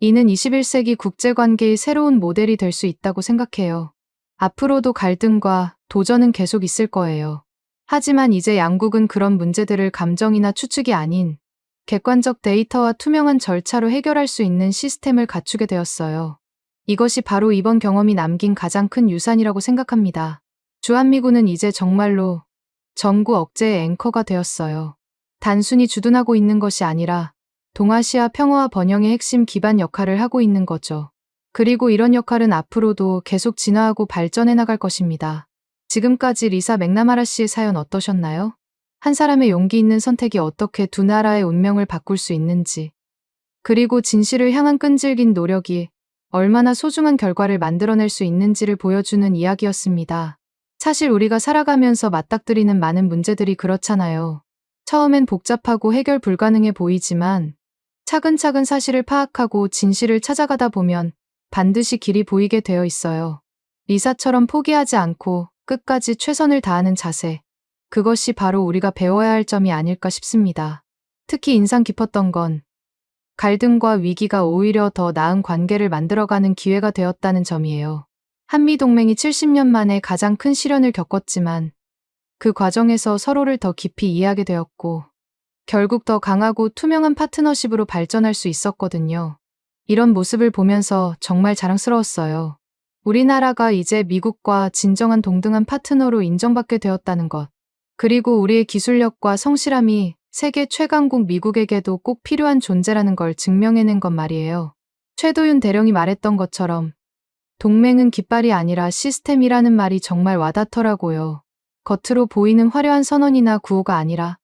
이는 21세기 국제관계의 새로운 모델이 될 수 있다고 생각해요. 앞으로도 갈등과 도전은 계속 있을 거예요. 하지만 이제 양국은 그런 문제들을 감정이나 추측이 아닌 객관적 데이터와 투명한 절차로 해결할 수 있는 시스템을 갖추게 되었어요. 이것이 바로 이번 경험이 남긴 가장 큰 유산이라고 생각합니다. 주한미군은 이제 정말로 전구 억제의 앵커가 되었어요. 단순히 주둔하고 있는 것이 아니라 동아시아 평화와 번영의 핵심 기반 역할을 하고 있는 거죠. 그리고 이런 역할은 앞으로도 계속 진화하고 발전해 나갈 것입니다. 지금까지 리사 맥나마라 씨의 사연 어떠셨나요? 한 사람의 용기 있는 선택이 어떻게 두 나라의 운명을 바꿀 수 있는지, 그리고 진실을 향한 끈질긴 노력이 얼마나 소중한 결과를 만들어낼 수 있는지를 보여주는 이야기였습니다. 사실 우리가 살아가면서 맞닥뜨리는 많은 문제들이 그렇잖아요. 처음엔 복잡하고 해결 불가능해 보이지만 차근차근 사실을 파악하고 진실을 찾아가다 보면 반드시 길이 보이게 되어 있어요. 리사처럼 포기하지 않고 끝까지 최선을 다하는 자세. 그것이 바로 우리가 배워야 할 점이 아닐까 싶습니다. 특히 인상 깊었던 건 갈등과 위기가 오히려 더 나은 관계를 만들어가는 기회가 되었다는 점이에요. 한미동맹이 70년 만에 가장 큰 시련을 겪었지만 그 과정에서 서로를 더 깊이 이해하게 되었고 결국 더 강하고 투명한 파트너십으로 발전할 수 있었거든요. 이런 모습을 보면서 정말 자랑스러웠어요. 우리나라가 이제 미국과 진정한 동등한 파트너로 인정받게 되었다는 것. 그리고 우리의 기술력과 성실함이 세계 최강국 미국에게도 꼭 필요한 존재라는 걸 증명해낸 것 말이에요. 최도윤 대령이 말했던 것처럼 동맹은 깃발이 아니라 시스템이라는 말이 정말 와닿더라고요. 겉으로 보이는 화려한 선언이나 구호가 아니라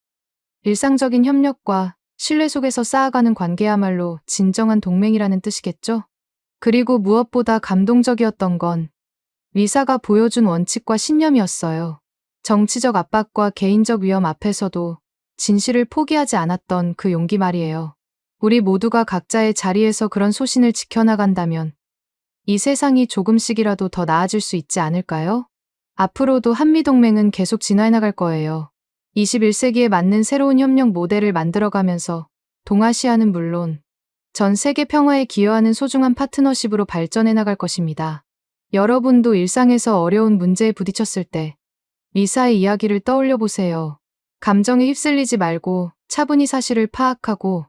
일상적인 협력과 신뢰 속에서 쌓아가는 관계야말로 진정한 동맹이라는 뜻이겠죠? 그리고 무엇보다 감동적이었던 건 리사가 보여준 원칙과 신념이었어요. 정치적 압박과 개인적 위험 앞에서도 진실을 포기하지 않았던 그 용기 말이에요. 우리 모두가 각자의 자리에서 그런 소신을 지켜나간다면 이 세상이 조금씩이라도 더 나아질 수 있지 않을까요? 앞으로도 한미동맹은 계속 진화해 나갈 거예요. 21세기에 맞는 새로운 협력 모델을 만들어가면서 동아시아는 물론 전 세계 평화에 기여하는 소중한 파트너십으로 발전해 나갈 것입니다. 여러분도 일상에서 어려운 문제에 부딪혔을 때 리사의 이야기를 떠올려 보세요. 감정에 휩쓸리지 말고 차분히 사실을 파악하고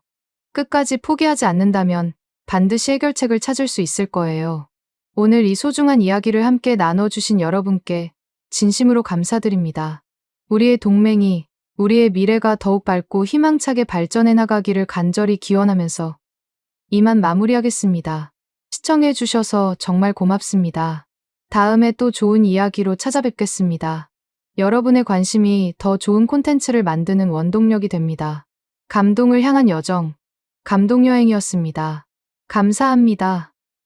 끝까지 포기하지 않는다면 반드시 해결책을 찾을 수 있을 거예요. 오늘 이 소중한 이야기를 함께 나눠주신 여러분께 진심으로 감사드립니다. 우리의 동맹이 우리의 미래가 더욱 밝고 희망차게 발전해 나가기를 간절히 기원하면서 이만 마무리하겠습니다. 시청해주셔서 정말 고맙습니다. 다음에 또 좋은 이야기로 찾아뵙겠습니다. 여러분의 관심이 더 좋은 콘텐츠를 만드는 원동력이 됩니다. 감동을 향한 여정, 감동여행이었습니다. 감사합니다.